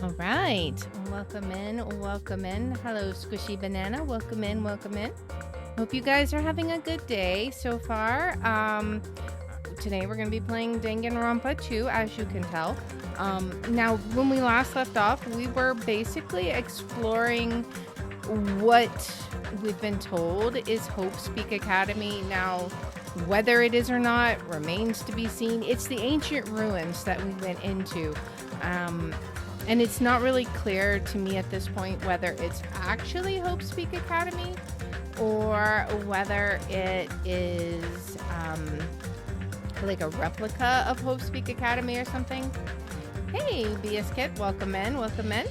All right. Welcome in. Welcome in. Hello, Squishy Banana. Welcome in. Welcome in. Hope you guys are having a good day so far. Today we're going to be playing Danganronpa 2, as you can tell. Now, when we last left off, we were basically exploring what we've been told is Hope's Peak Academy. Now, whether it is or not remains to be seen. It's the ancient ruins that we went into. And it's not really clear to me at this point whether it's actually Hope's Peak Academy or whether it is like a replica of Hope's Peak Academy or something. Hey, BS Kid, welcome in, welcome in.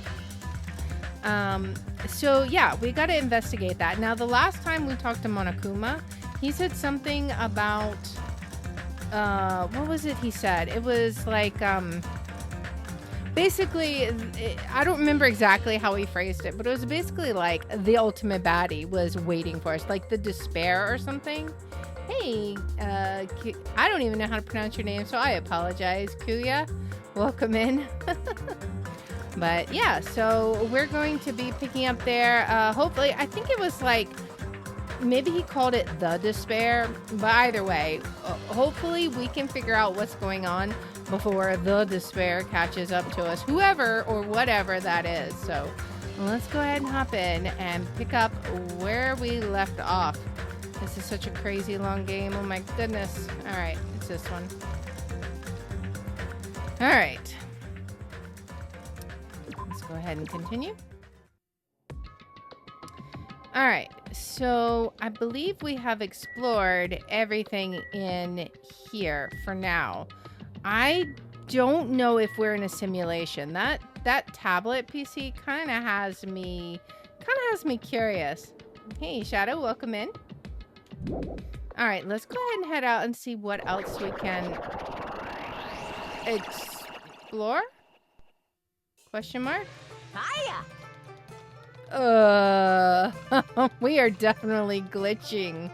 So yeah, we got to investigate that. Now, the last time we talked to Monokuma, he said something about, what was it he said? It was like, basically, I don't remember exactly how he phrased it, but it was basically like the ultimate baddie was waiting for us, like the despair or something. Hey, I don't even know how to pronounce your name, so I apologize, Kuya. Welcome in. But yeah, so we're going to be picking up there. Hopefully, I think it was like, maybe he called it the despair, but either way, hopefully we can figure out what's going on before the despair catches up to us, whoever or whatever that is. So let's go ahead and hop in and pick up where we left off. This is such a crazy long game. Oh my goodness. All right, it's this one. All right. Let's go ahead and continue. All right, so I believe we have explored everything in here for now. I don't know if we're in a simulation. That tablet PC kind of has me curious. Hey, Shadow, welcome in. All right, let's go ahead and head out and see what else we can explore? Question mark? Hiya! We are definitely glitching.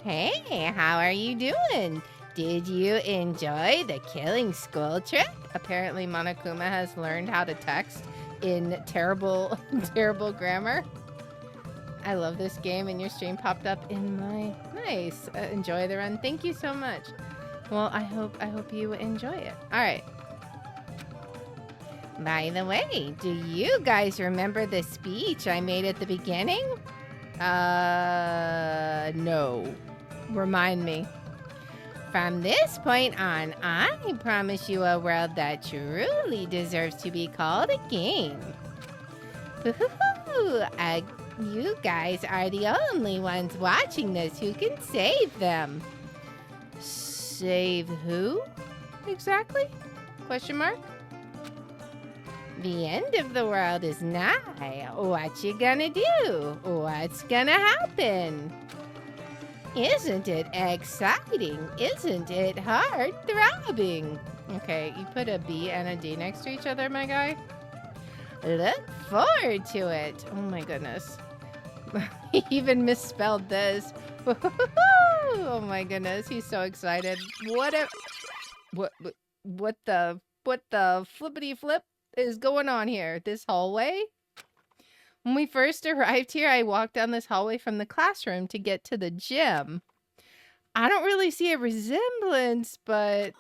Hey, how are you doing? Did you enjoy the killing school trip? Apparently Monokuma has learned how to text in terrible grammar. I love this game, and your stream popped up in my... Nice. Enjoy the run. Thank you so much. Well, I hope you enjoy it. All right. By the way, do you guys remember the speech I made at the beginning? No. Remind me. From this point on, I promise you a world that truly deserves to be called a game. You guys are the only ones watching this who can save them. Save who? Exactly? Question mark? The end of the world is nigh. What you gonna do? What's gonna happen? Isn't it exciting? Isn't it heart-throbbing? Okay, you put a B and a D next to each other, my guy. Look forward to it. Oh my goodness. He even misspelled this. Oh my goodness, he's so excited. What the flippity flip is going on here? This hallway? When we first arrived here, I walked down this hallway from the classroom to get to the gym. I don't really see a resemblance, but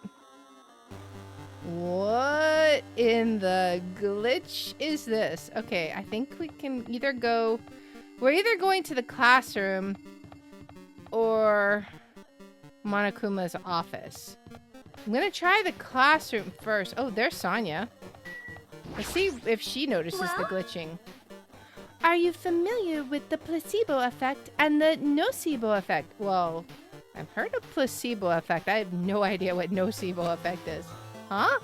what in the glitch is this? Okay, I think we can either go... We're either going to the classroom or Monokuma's office. I'm going to try the classroom first. Oh, there's Sonia. Let's see if she notices the glitching. Are you familiar with the placebo effect and the nocebo effect? Well, I've heard of placebo effect. I have no idea what nocebo effect is. Huh?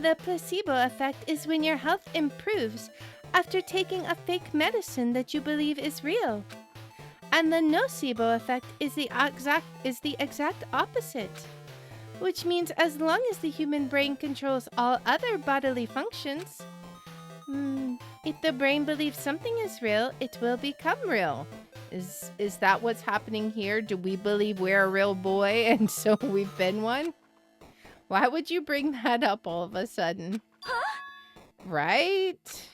The placebo effect is when your health improves after taking a fake medicine that you believe is real. And the nocebo effect is the exact opposite. Which means as long as the human brain controls all other bodily functions, if the brain believes something is real, it will become real. Is that what's happening here? Do we believe we're a real boy and so we've been one? Why would you bring that up all of a sudden? Huh? Right?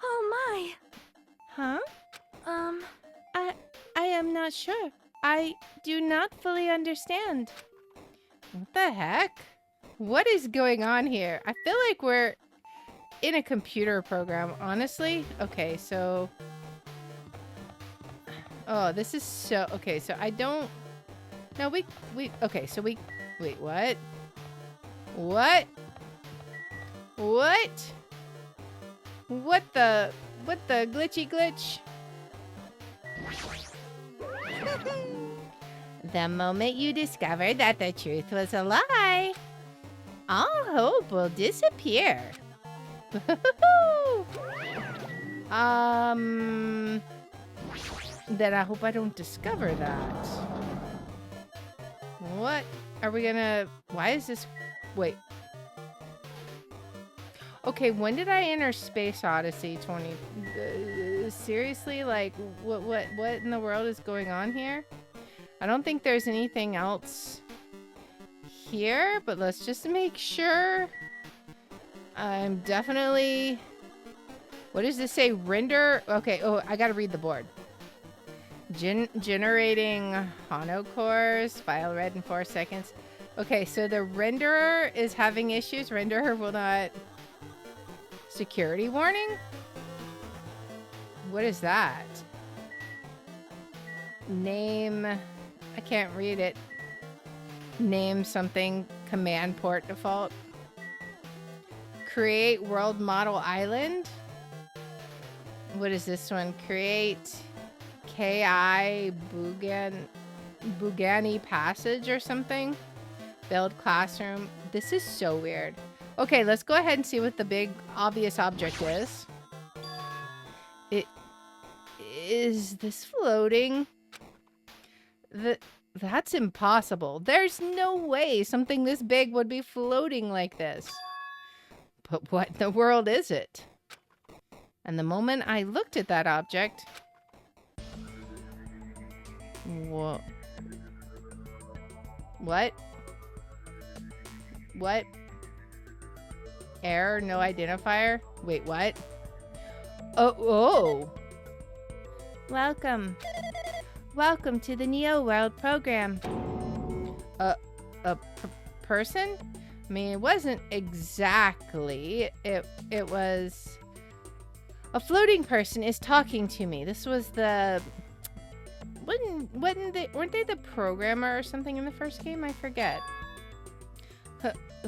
Oh my. Huh? I am not sure. I do not fully understand. What the heck? What is going on here? I feel like we're in a computer program, honestly. Okay, so... Oh, this is so... Okay, so I don't... No, we... Okay, so we... Wait, what? What? What? What the glitchy glitch? The moment you discover that the truth was a lie, all hope will disappear. Then I hope I don't discover that. What are we gonna... Why is this... Wait. Okay, when did I enter Space Odyssey 20? Seriously? Like, what in the world is going on here? I don't think there's anything else here, but let's just make sure. I'm definitely... What does this say? Render? Okay, oh, I gotta read the board. Generating Hano cores. File read in 4 seconds. Okay, so the renderer is having issues. Renderer will not... Security warning? What is that? Name... I can't read it. Name something. Command port default. Create world model island. What is this one? Create KI Bugani passage or something. Build classroom. This is so weird. Okay, let's go ahead and see what the big obvious object is. Is this floating? That's impossible. There's no way something this big would be floating like this. But what in the world is it? And the moment I looked at that object... Whoa. What? What? Error, no identifier? Wait, what? Oh! Welcome. Welcome to the Neo World program. A person? I mean, it wasn't exactly. It was... A floating person is talking to me. This was the... weren't they the programmer or something in the first game? I forget.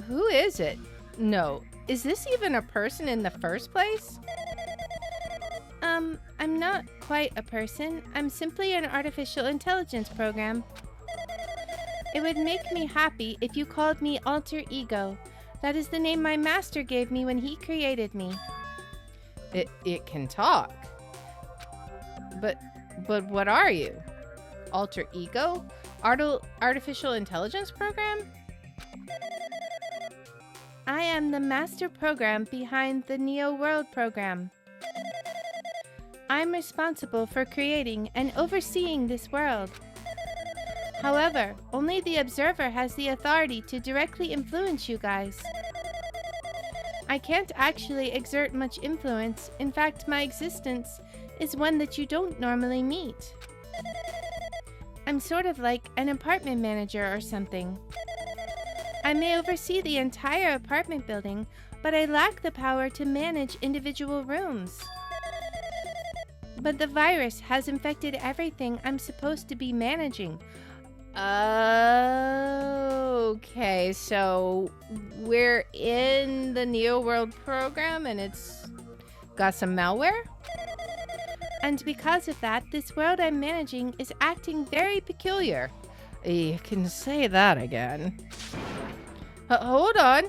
Who is it? No. Is this even a person in the first place? I'm not quite a person. I'm simply an artificial intelligence program. It would make me happy if you called me Alter Ego. That is the name my master gave me when he created me. It can talk. But what are you? Alter Ego? Artificial intelligence program? I am the master program behind the Neo World program. I'm responsible for creating and overseeing this world. However, only the observer has the authority to directly influence you guys. I can't actually exert much influence. In fact, my existence is one that you don't normally meet. I'm sort of like an apartment manager or something. I may oversee the entire apartment building, but I lack the power to manage individual rooms. But the virus has infected everything I'm supposed to be managing. Okay, so we're in the Neo World program and it's got some malware? And because of that, this world I'm managing is acting very peculiar. You can say that again. Hold on.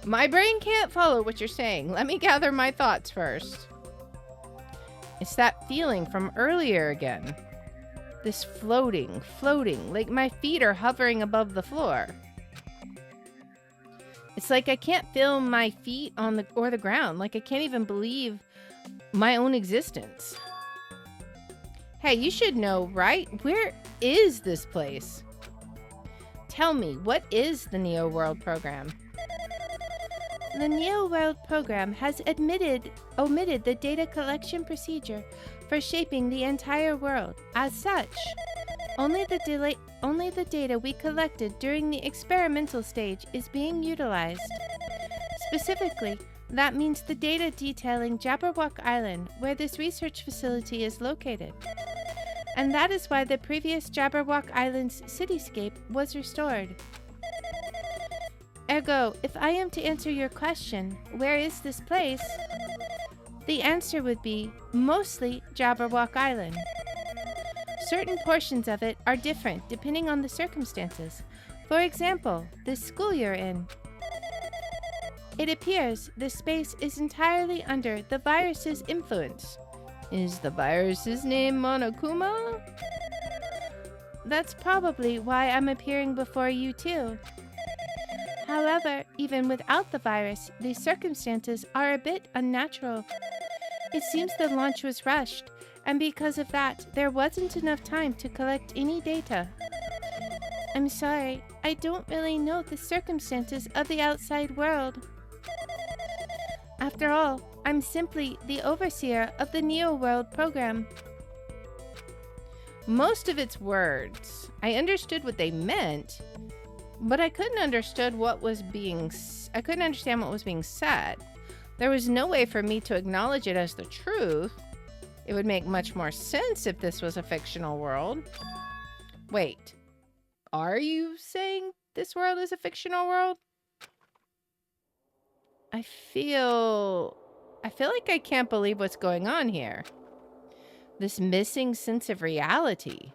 My brain can't follow what you're saying. Let me gather my thoughts first. It's that feeling from earlier again. This floating, like my feet are hovering above the floor. It's like I can't feel my feet on the ground. Like I can't even believe my own existence. Hey, you should know, right? Where is this place? Tell me, what is the Neo World program? The Neo World program has omitted the data collection procedure for shaping the entire world. As such, only the data we collected during the experimental stage is being utilized. Specifically, that means the data detailing Jabberwock Island, where this research facility is located. And that is why the previous Jabberwock Island's cityscape was restored. Ergo, if I am to answer your question, where is this place? The answer would be mostly Jabberwock Island. Certain portions of it are different depending on the circumstances. For example, the school you're in. It appears this space is entirely under the virus's influence. Is the virus's name Monokuma? That's probably why I'm appearing before you too. However, even without the virus, these circumstances are a bit unnatural. It seems the launch was rushed, and because of that, there wasn't enough time to collect any data. I'm sorry, I don't really know the circumstances of the outside world. After all, I'm simply the overseer of the Neo World program. Most of its words, I understood what they meant, but I couldn't understand what was being said. There was no way for me to acknowledge it as the truth. It would make much more sense if this was a fictional world. Wait, are you saying this world is a fictional world? I feel like I can't believe what's going on here. This missing sense of reality.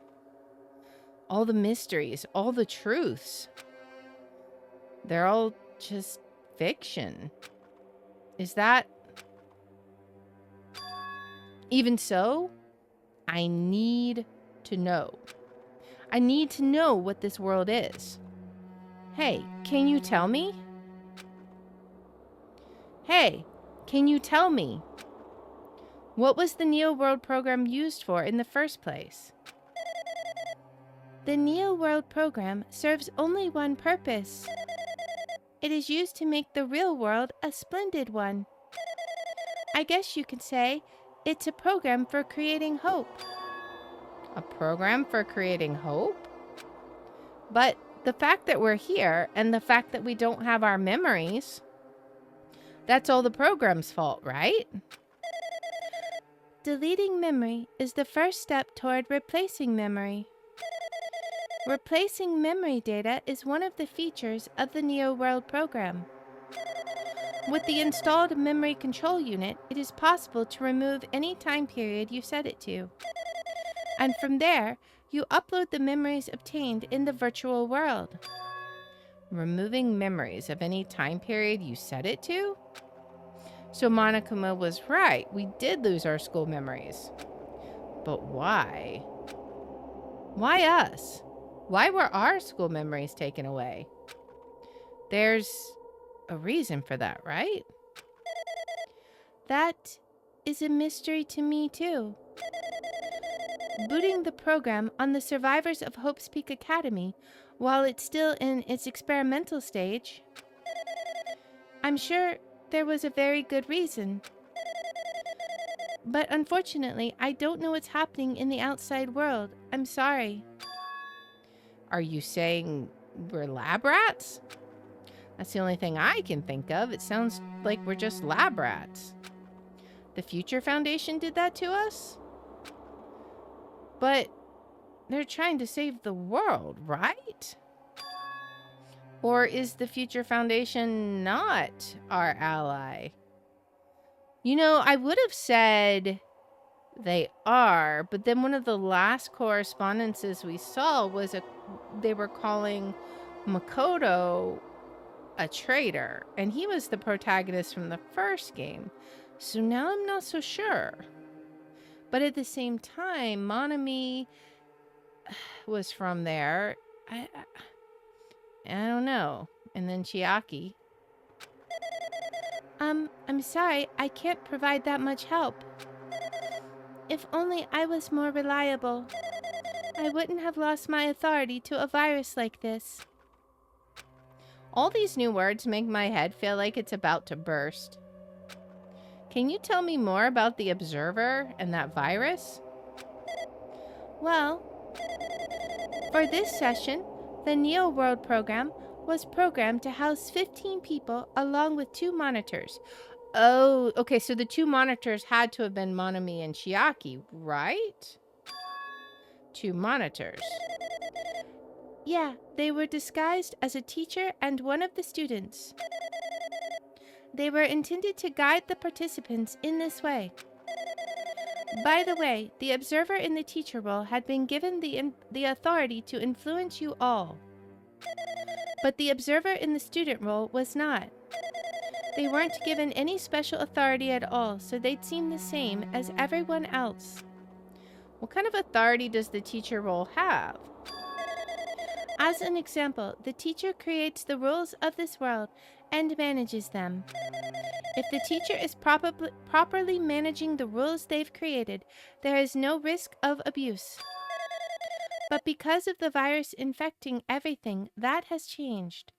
All the mysteries, all the truths. They're all just fiction. Is that... Even so, I need to know. I need to know what this world is. Hey, can you tell me? Hey, can you tell me? What was the Neo World program used for in the first place? The Neo World program serves only one purpose. It is used to make the real world a splendid one. I guess you could say it's a program for creating hope. A program for creating hope? But the fact that we're here and the fact that we don't have our memories, that's all the program's fault, right? Deleting memory is the first step toward replacing memory. Replacing memory data is one of the features of the Neo World program. With the installed memory control unit, it is possible to remove any time period you set it to. And from there, you upload the memories obtained in the virtual world. Removing memories of any time period you set it to? So Monokuma was right. We did lose our school memories. But why? Why us? Why were our school memories taken away? There's a reason for that, right? That is a mystery to me, too. Booting the program on the survivors of Hope's Peak Academy while it's still in its experimental stage, I'm sure there was a very good reason. But unfortunately, I don't know what's happening in the outside world. I'm sorry. Are you saying we're lab rats? That's the only thing I can think of. It sounds like we're just lab rats. The Future Foundation did that to us? But they're trying to save the world, right? Or is the Future Foundation not our ally? You know, I would have said they are, but then one of the last correspondences we saw was they were calling Makoto a traitor, and he was the protagonist from the first game. So now I'm not so sure. But at the same time, Monami was from there. I don't know. And then Chiaki. I'm sorry, I can't provide that much help. If only I was more reliable, I wouldn't have lost my authority to a virus like this. All these new words make my head feel like it's about to burst. Can you tell me more about the Observer and that virus? Well, for this session, the Neo World program was programmed to house 15 people along with 2 monitors. Oh, okay, so the 2 monitors had to have been Monami and Chiaki, right? 2 monitors. Yeah, they were disguised as a teacher and one of the students. They were intended to guide the participants in this way. By the way, the observer in the teacher role had been given the authority to influence you all. But the observer in the student role was not. They weren't given any special authority at all, so they'd seem the same as everyone else. What kind of authority does the teacher role have? As an example, the teacher creates the rules of this world and manages them. If the teacher is properly managing the rules they've created, there is no risk of abuse. But because of the virus infecting everything, that has changed.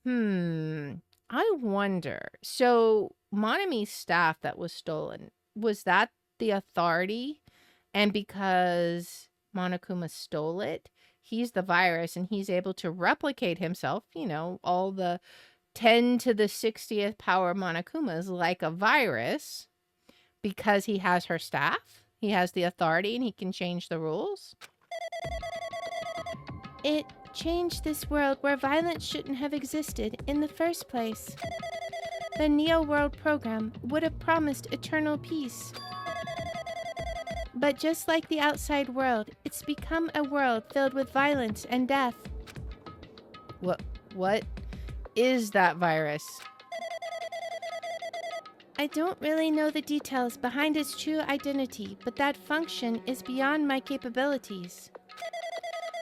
I wonder. So, Monami's staff that was stolen, was that the authority? And because Monokuma stole it, he's the virus and he's able to replicate himself, you know, all the 10 to the 60th power Monokumas like a virus because he has her staff? He has the authority and he can change the rules? It changed this world where violence shouldn't have existed in the first place. The Neo World program would have promised eternal peace. But just like the outside world, it's become a world filled with violence and death. What is that virus? I don't really know the details behind its true identity, but that function is beyond my capabilities.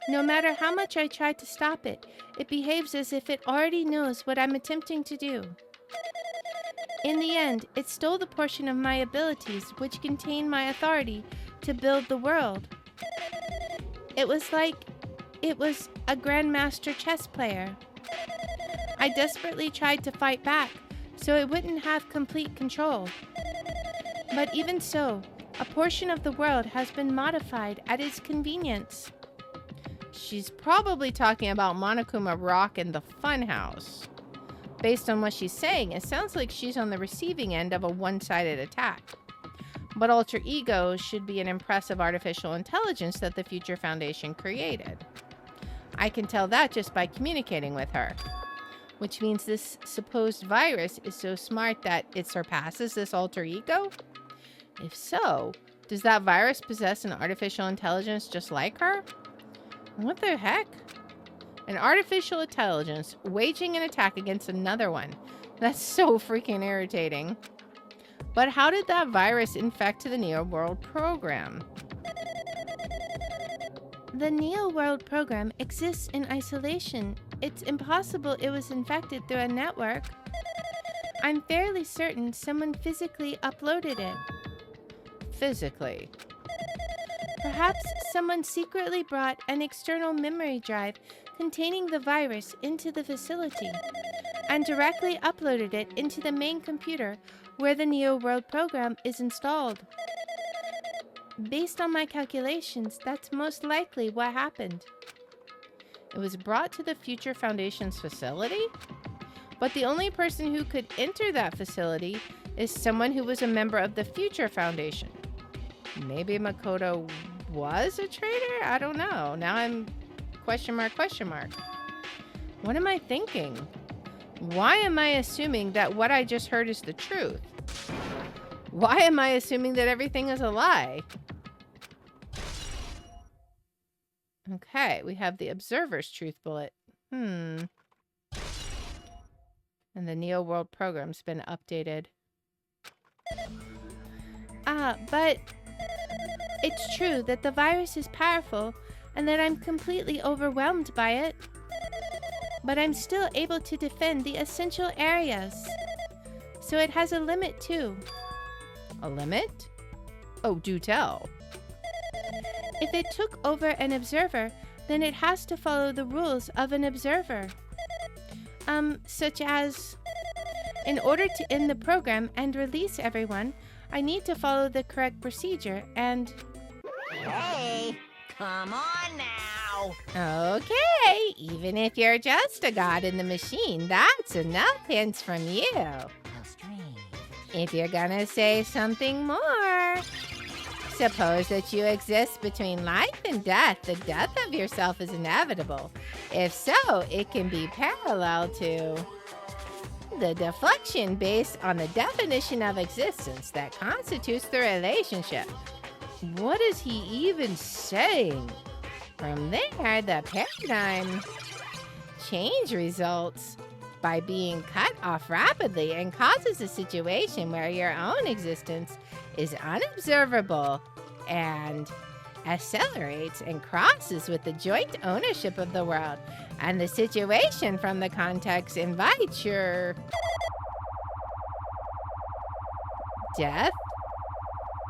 No matter how much I try to stop it, it behaves as if it already knows what I'm attempting to do. In the end, it stole the portion of my abilities which contain my authority to build the world. It was like it was a grandmaster chess player. I desperately tried to fight back so it wouldn't have complete control. But even so, a portion of the world has been modified at its convenience. She's probably talking about Monokuma Rock and the Funhouse. Based on what she's saying, it sounds like she's on the receiving end of a one-sided attack. But Alter Ego should be an impressive artificial intelligence that the Future Foundation created. I can tell that just by communicating with her. Which means this supposed virus is so smart that it surpasses this Alter Ego? If so, does that virus possess an artificial intelligence just like her? What the heck? An artificial intelligence waging an attack against another one. That's so freaking irritating. But how did that virus infect the Neo World program? The Neo World program exists in isolation. It's impossible it was infected through a network. I'm fairly certain someone physically uploaded it. Physically? Perhaps someone secretly brought an external memory drive containing the virus into the facility and directly uploaded it into the main computer where the Neo World program is installed. Based on my calculations, that's most likely what happened. It was brought to the Future Foundation's facility? But the only person who could enter that facility is someone who was a member of the Future Foundation. Maybe Makoto was a traitor? I don't know. Now I'm question mark. What am I thinking? Why am I assuming that what I just heard is the truth? Why am I assuming that everything is a lie? Okay, we have the Observer's truth bullet. And the Neo World program's been updated. But it's true that the virus is powerful and that I'm completely overwhelmed by it. But I'm still able to defend the essential areas. So it has a limit too. A limit? Oh, do tell. If it took over an observer, then it has to follow the rules of an observer. Such as, in order to end the program and release everyone, I need to follow the correct procedure and... Hey, come on now. Okay, even if you're just a god in the machine, that's enough hints from you. How strange. If you're gonna say something more, suppose that you exist between life and death. The death of yourself is inevitable. If so, it can be parallel to the deflection based on the definition of existence that constitutes the relationship. What is he even saying? From there, the paradigm change results by being cut off rapidly and causes a situation where your own existence is unobservable and accelerates and crosses with the joint ownership of the world. And the situation from the context invites your death?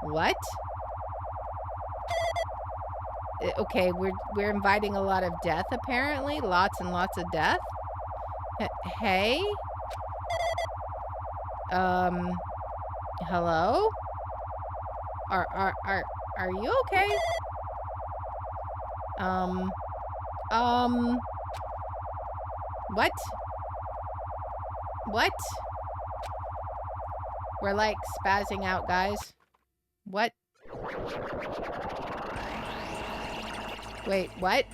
What? Okay, we're inviting a lot of death apparently. Lots and lots of death. Hey? Hello? Are you okay? What? What? We're like spazzing out, guys. What? Wait, what?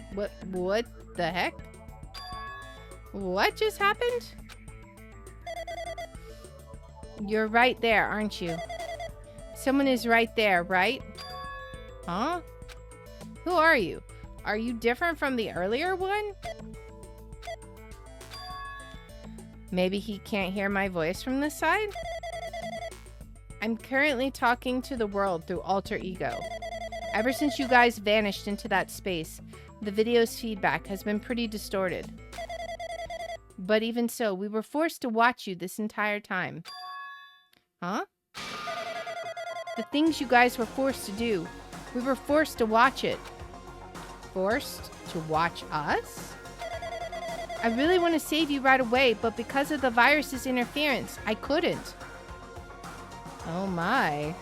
What the heck? What just happened? You're right there, aren't you? Someone is right there, right? Huh? Who are you? Are you different from the earlier one? Maybe he can't hear my voice from this side? I'm currently talking to the world through alter ego. Ever since you guys vanished into that space, the video's feedback has been pretty distorted. But even so, we were forced to watch you this entire time. Huh? The things you guys were forced to do, we were forced to watch it. Forced to watch us? I really want to save you right away, but because of the virus's interference, I couldn't. Oh my.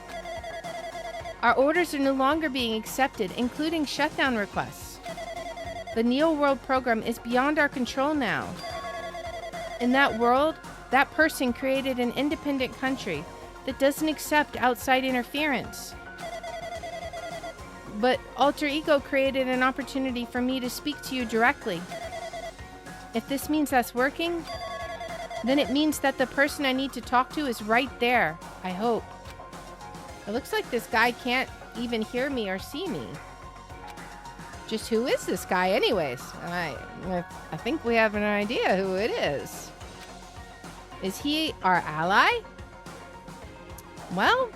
Our orders are no longer being accepted, including shutdown requests. The Neo World program is beyond our control now. In that world, that person created an independent country that doesn't accept outside interference. But Alter Ego created an opportunity for me to speak to you directly. If this means that's working, then it means that the person I need to talk to is right there, I hope. It looks like this guy can't even hear me or see me. Just who is this guy anyways? I think we have an idea who it is. Is he our ally? Well,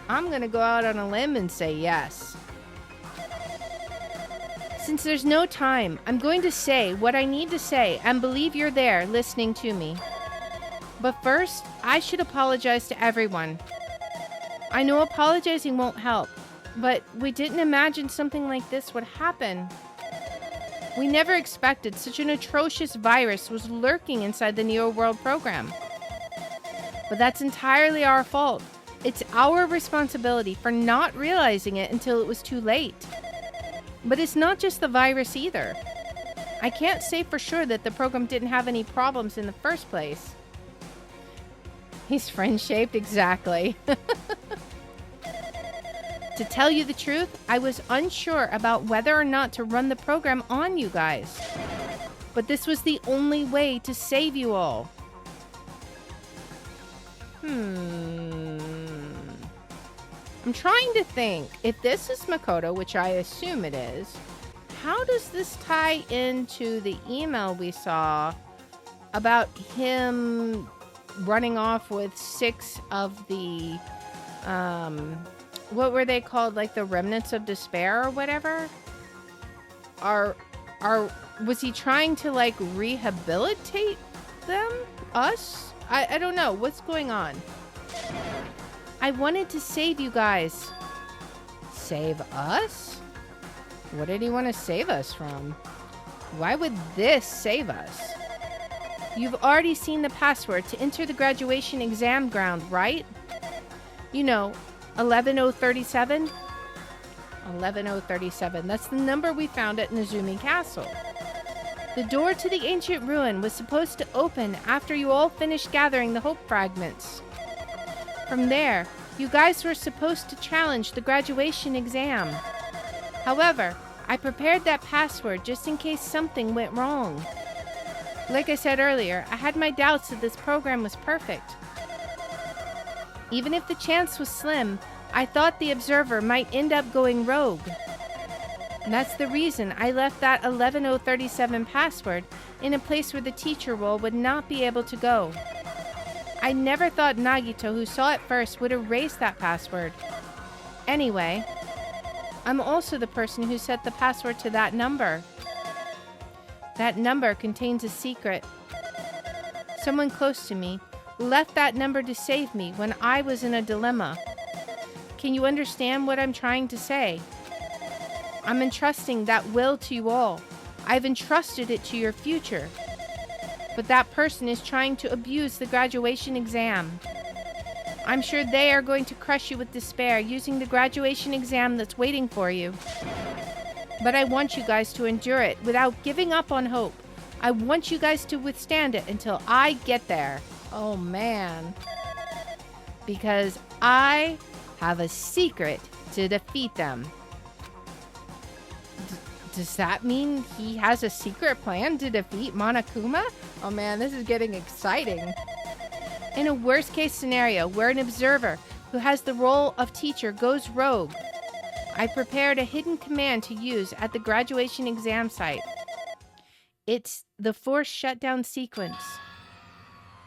I'm gonna go out on a limb and say yes. Since there's no time, I'm going to say what I need to say and believe you're there listening to me. But first, I should apologize to everyone. I know apologizing won't help, but we didn't imagine something like this would happen. We never expected such an atrocious virus was lurking inside the Neo World program. But that's entirely our fault. It's our responsibility for not realizing it until it was too late. But it's not just the virus either. I can't say for sure that the program didn't have any problems in the first place. He's friend-shaped, exactly. To tell you the truth, I was unsure about whether or not to run the program on you guys. But this was the only way to save you all. I'm trying to think, if this is Makoto, which I assume it is, how does this tie into the email we saw about him running off with 6 of the, what were they called? Like the remnants of despair or whatever? Was he trying to like rehabilitate them? Us? I don't know. What's going on? I wanted to save you guys. Save us? What did he want to save us from? Why would this save us? You've already seen the password to enter the graduation exam ground, right? You know, 11037? 11037. That's the number we found at Nezumi Castle. The door to the ancient ruin was supposed to open after you all finished gathering the hope fragments. From there, you guys were supposed to challenge the graduation exam. However, I prepared that password just in case something went wrong. Like I said earlier, I had my doubts that this program was perfect. Even if the chance was slim, I thought the observer might end up going rogue. And that's the reason I left that 11037 password in a place where the teacher role would not be able to go. I never thought Nagito, who saw it first, would erase that password. Anyway, I'm also the person who set the password to that number. That number contains a secret. Someone close to me left that number to save me when I was in a dilemma. Can you understand what I'm trying to say? I'm entrusting that will to you all. I've entrusted it to your future. But that person is trying to abuse the graduation exam. I'm sure they are going to crush you with despair using the graduation exam that's waiting for you. But I want you guys to endure it without giving up on hope. I want you guys to withstand it until I get there. Oh, man. Because I have a secret to defeat them. Does that mean he has a secret plan to defeat Monokuma? Oh, man, this is getting exciting. In a worst-case scenario where an observer who has the role of teacher goes rogue, I prepared a hidden command to use at the graduation exam site. It's the forced shutdown sequence.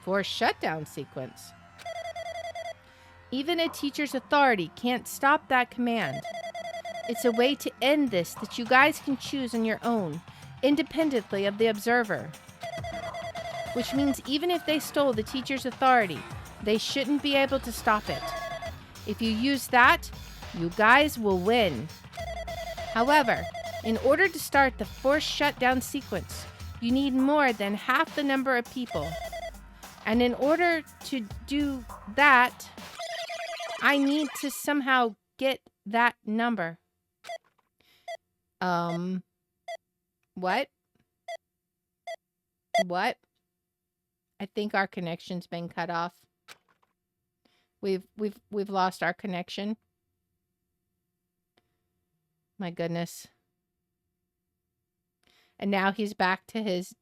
Forced shutdown sequence? Even a teacher's authority can't stop that command. It's a way to end this that you guys can choose on your own, independently of the observer. Which means even if they stole the teacher's authority, they shouldn't be able to stop it. If you use that, you guys will win. However, in order to start the forced shutdown sequence, you need more than half the number of people. And in order to do that, I need to somehow get that number. What? What? I think our connection's been cut off. We've lost our connection. My goodness. And now he's back to his...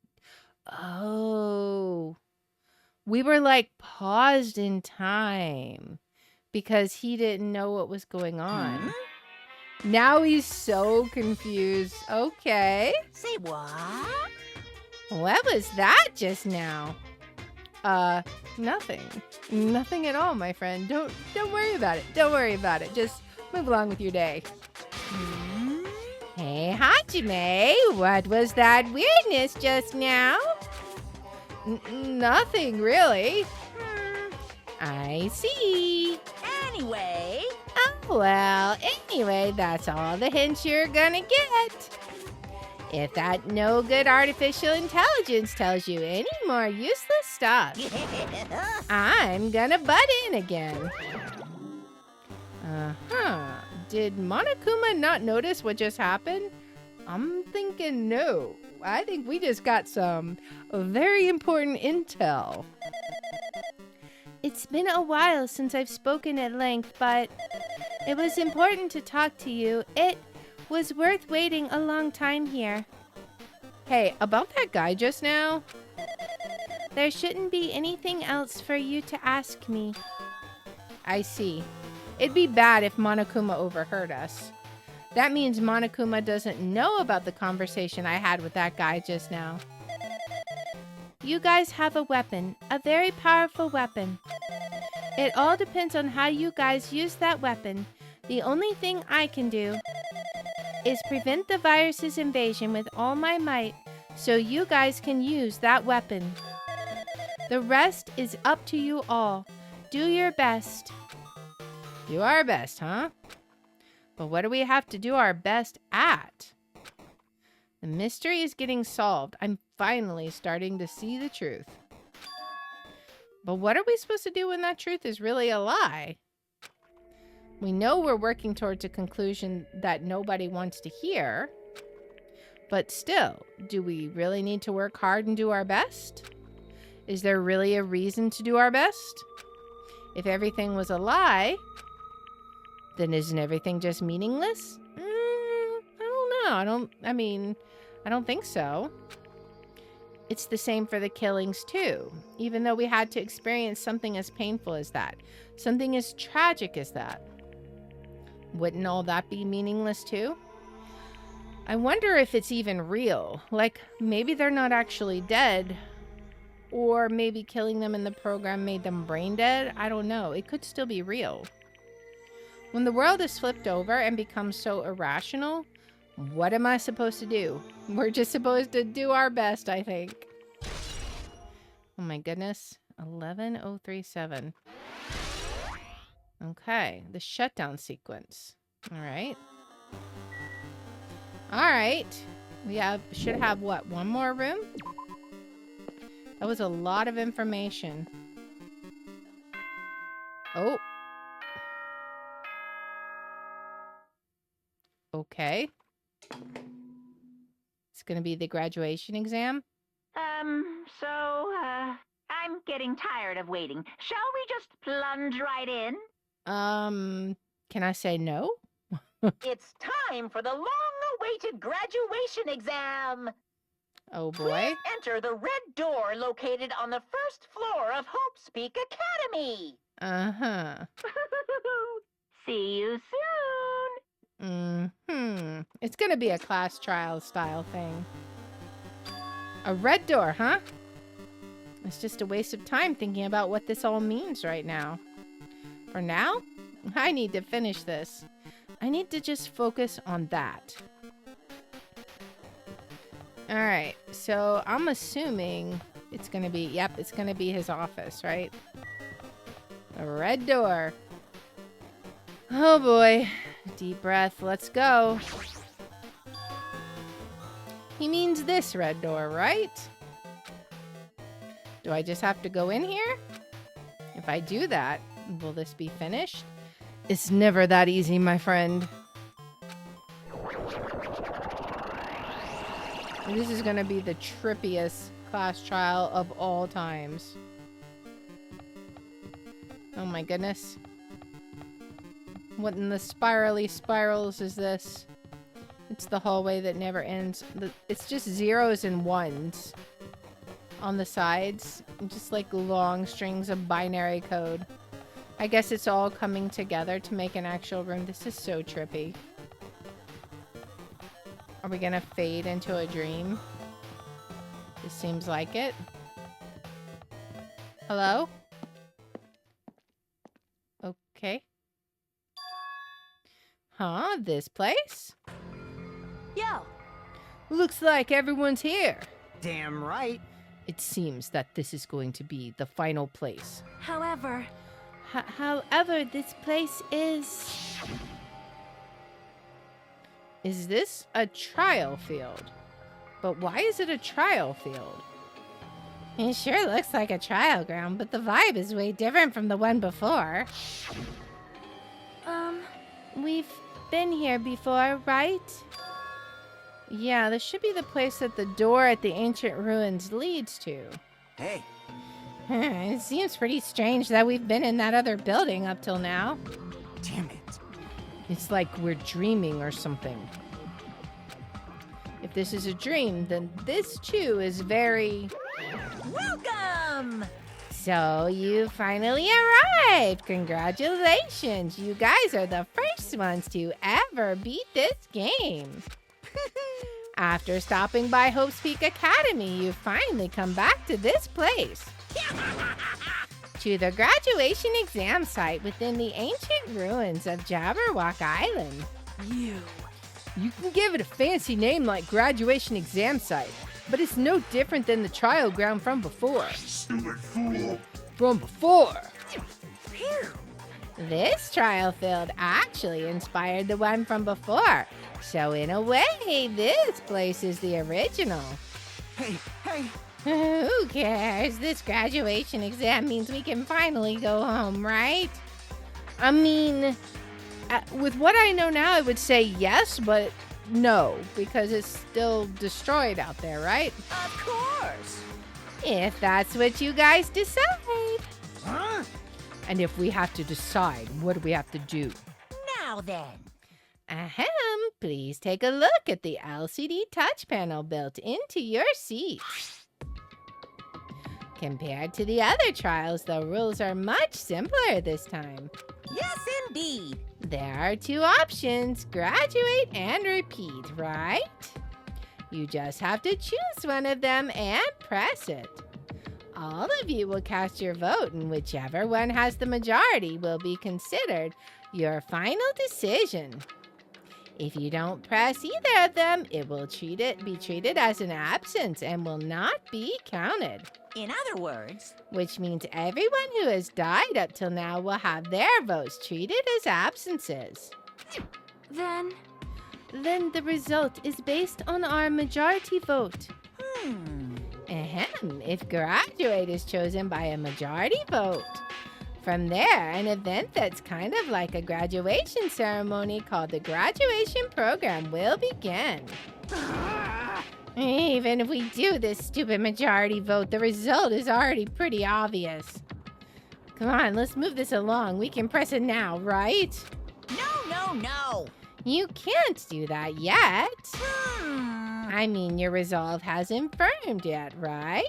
Oh. We were like paused in time because he didn't know what was going on. Now he's so confused. Okay. Say what? What was that just now? Nothing. Nothing at all, my friend. Don't worry about it. Don't worry about it. Just move along with your day. Hey, Hajime, what was that weirdness just now? Nothing, really. I see. Anyway. Oh, well, anyway, that's all the hints you're gonna get. If that no good artificial intelligence tells you any more useless stuff, I'm gonna butt in again. Did Monokuma not notice what just happened? I'm thinking no. I think we just got some very important intel. It's been a while since I've spoken at length, but it was important to talk to you. It was worth waiting a long time here. Hey, about that guy just now? There shouldn't be anything else for you to ask me. I see. It'd be bad if Monokuma overheard us. That means Monokuma doesn't know about the conversation I had with that guy just now. You guys have a weapon, a very powerful weapon. It all depends on how you guys use that weapon. The only thing I can do is prevent the virus's invasion with all my might, so you guys can use that weapon. The rest is up to you all. Do your best. Do our best, huh? But what do we have to do our best at? The mystery is getting solved. I'm finally starting to see the truth. But what are we supposed to do when that truth is really a lie? We know we're working towards a conclusion that nobody wants to hear. But still, do we really need to work hard and do our best? Is there really a reason to do our best? If everything was a lie, then isn't everything just meaningless? I don't know. I don't think so. It's the same for the killings too. Even though we had to experience something as painful as that, something as tragic as that, wouldn't all that be meaningless too? I wonder if it's even real. Like, maybe they're not actually dead. Or maybe killing them in the program made them brain dead. I don't know. It could still be real. When the world is flipped over and becomes so irrational, what am I supposed to do? We're just supposed to do our best, I think. Oh my goodness. 11037. Okay. The shutdown sequence. All right. All right. We should have, what, one more room? That was a lot of information. Oh. Okay. It's going to be the graduation exam? I'm getting tired of waiting. Shall we just plunge right in? Can I say no? It's time for the long-awaited graduation exam. Oh boy. Please enter the red door located on the first floor of Hope's Peak Academy. Uh-huh. See you soon. It's gonna be a class trial style thing. A red door, huh? It's just a waste of time thinking about what this all means right now. For now, I need to finish this. I need to just focus on that. Alright, so I'm assuming it's gonna be, yep, it's gonna be his office, right? The red door. Oh boy. Deep breath, let's go. He means this red door, right? Do I just have to go in here? If I do that, will this be finished? It's never that easy, my friend. This is gonna be the trippiest class trial of all times. Oh my goodness. What in the spirally spirals is this? It's the hallway that never ends. It's just zeros and ones on the sides. Just like long strings of binary code. I guess it's all coming together to make an actual room. This is so trippy. Are we gonna fade into a dream? This seems like it. Hello? Okay. Huh? This place? Yo. Looks like everyone's here. Damn right. It seems that this is going to be the final place. However, this place is... Is this a trial field? But why is it a trial field? It sure looks like a trial ground, but the vibe is way different from the one before. We've been here before, right? Yeah, this should be the place that the door at the ancient ruins leads to. Hey. It seems pretty strange that we've been in that other building up till now. Damn it. It's like we're dreaming or something. If this is a dream, then this too is very... Welcome! So you finally arrived! Congratulations! You guys are the first ones to ever beat this game. After stopping by Hope's Peak Academy, you finally come back to this place. To the graduation exam site within the ancient ruins of Jabberwock Island. You can give it a fancy name like graduation exam site, but it's no different than the trial ground from before. Stupid fool! From before! Phew. This trial field actually inspired the one from before. So in a way, this place is the original. Hey, Hey, Who cares? This graduation exam means we can finally go home, right? I mean, with what I know now, I would say yes, but no, because it's still destroyed out there, right? Of course. If that's what you guys decide. huh? And if we have to decide, what do we have to do? Now then. Ahem, please take a look at the LCD touch panel built into your seat. Compared to the other trials, the rules are much simpler this time. Yes, indeed. There are two options, graduate and repeat, right? You just have to choose one of them and press it. All of you will cast your vote, and whichever one has the majority will be considered your final decision. If you don't press either of them, it will be treated as an absence and will not be counted. In other words, Which means everyone who has died up till now will have their votes treated as absences. Then Then the result is based on our majority vote. Ahem, if graduate is chosen by a majority vote. From there, an event that's kind of like a graduation ceremony called the graduation program will begin. Even if we do this stupid majority vote, the result is already pretty obvious. Come on, let's move this along. We can press it now, right? no. You can't do that yet. I mean, your resolve hasn't firmed yet, right?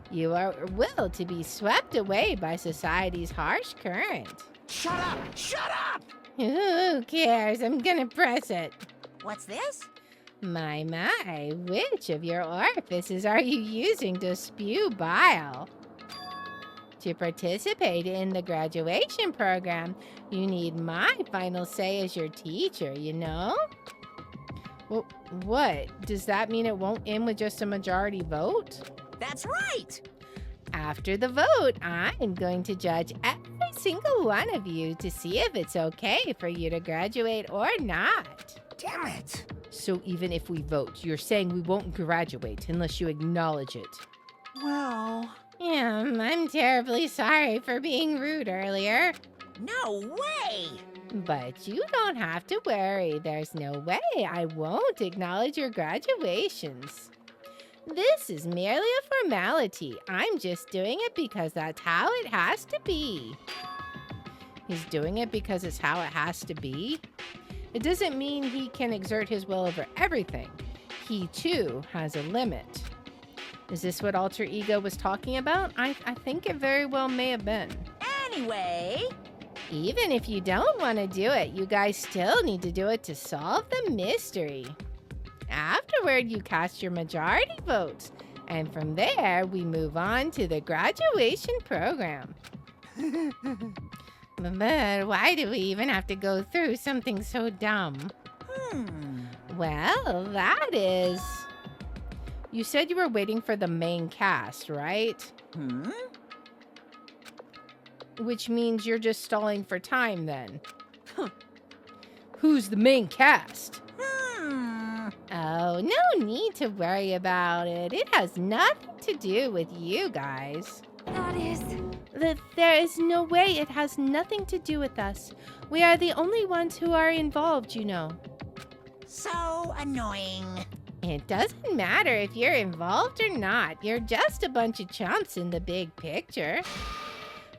You are willed to be swept away by society's harsh current. Shut up! Shut up! Who cares? I'm gonna press it. What's this? My, which of your orifices are you using to spew bile? To participate in the graduation program, you need my final say as your teacher, you know? Well, what? Does that mean it won't end with just a majority vote? That's right. After the vote, I'm going to judge every single one of you to see if it's okay for you to graduate or not. Damn it! So even if we vote, you're saying we won't graduate unless you acknowledge it. Well, Yeah, I'm terribly sorry for being rude earlier. No way. But you don't have to worry. There's no way I won't acknowledge your graduations. This is merely a formality. I'm just doing it because that's how it has to be. He's doing it because it's how it has to be? It doesn't mean he can exert his will over everything. He, too, has a limit. Is this what Alter Ego was talking about? I think it very well may have been. Anyway, Even if you don't want to do it, you guys still need to do it to solve the mystery. Afterward, you cast your majority votes, and from there, we move on to the graduation program. But why do we even have to go through something so dumb? Well, that is... You said you were waiting for the main cast, right? Which means you're just stalling for time then. Who's the main cast? Oh, no need to worry about it. It has nothing to do with you guys. that is... There is no way it has nothing to do with us. We are the only ones who are involved, you know. so annoying. It doesn't matter if you're involved or not. You're just a bunch of chumps in the big picture.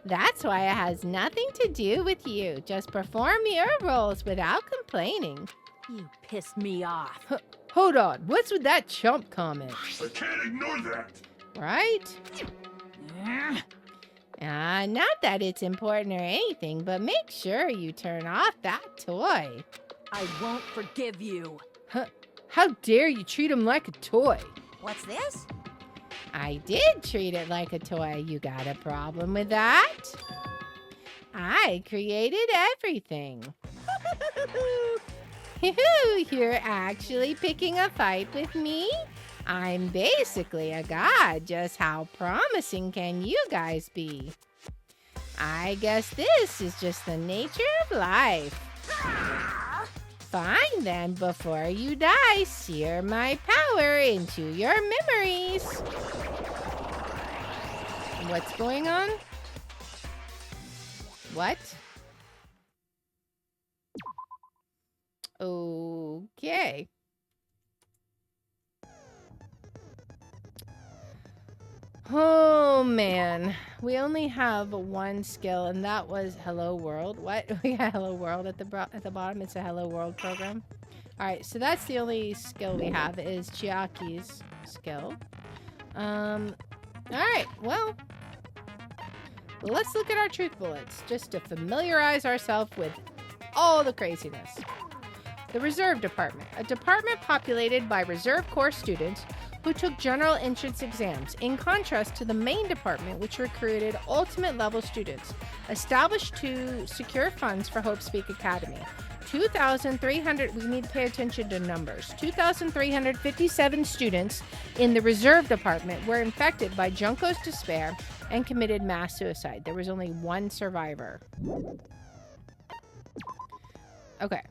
That's why it has nothing to do with you. Just perform your roles without complaining. You pissed me off. Hold on, what's with that chump comment? I can't ignore that. Right? Not that it's important or anything, but make sure you turn off that toy. I won't forgive you. How dare you treat him like a toy? What's this? I did treat it like a toy. You got a problem with that? I created everything. You're actually picking a fight with me? I'm basically a god. Just how promising can you guys be? I guess this is just the nature of life. Fine then, before you die, sear my power into your memories. What's going on? What? Okay. Oh man, we only have one skill, and that was Hello World. What? We got Hello World at the bottom. It's a Hello World program. All right, so that's the only skill we have is Chiaki's skill. All right, well, let's look at our truth bullets just to familiarize ourselves with all the craziness. The Reserve Department, a department populated by Reserve Corps students who took general entrance exams, in contrast to the main department, which recruited ultimate level students, established to secure funds for Hope Speak Academy. 2,300, we need to pay attention to numbers. 2,357 students in the Reserve Department were infected by Junko's despair and committed mass suicide. There was only one survivor. Okay.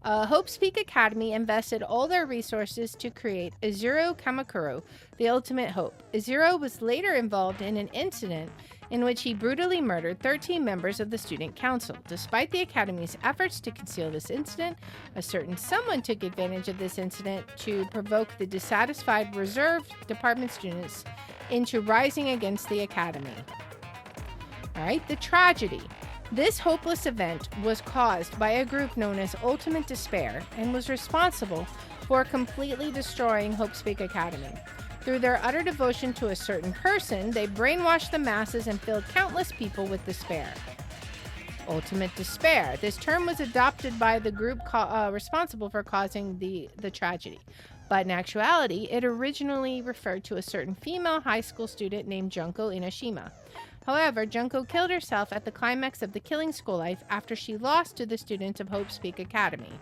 Hope Speak Academy invested all their resources to create Izuru Kamakuro, the ultimate hope. Izuru was later involved in an incident in which he brutally murdered 13 members of the student council. Despite the Academy's efforts to conceal this incident, a certain someone took advantage of this incident to provoke the dissatisfied Reserve Department students into rising against the Academy. All right, the tragedy. This hopeless event was caused by a group known as Ultimate Despair and was responsible for completely destroying Hope Speak Academy. Through their utter devotion to a certain person, they brainwashed the masses and filled countless people with despair. Ultimate Despair. This term was adopted by the group responsible for causing the tragedy. But in actuality, it originally referred to a certain female high school student named Junko Enoshima. However, Junko killed herself at the climax of the Killing School Life after she lost to the students of Hope Speak Academy.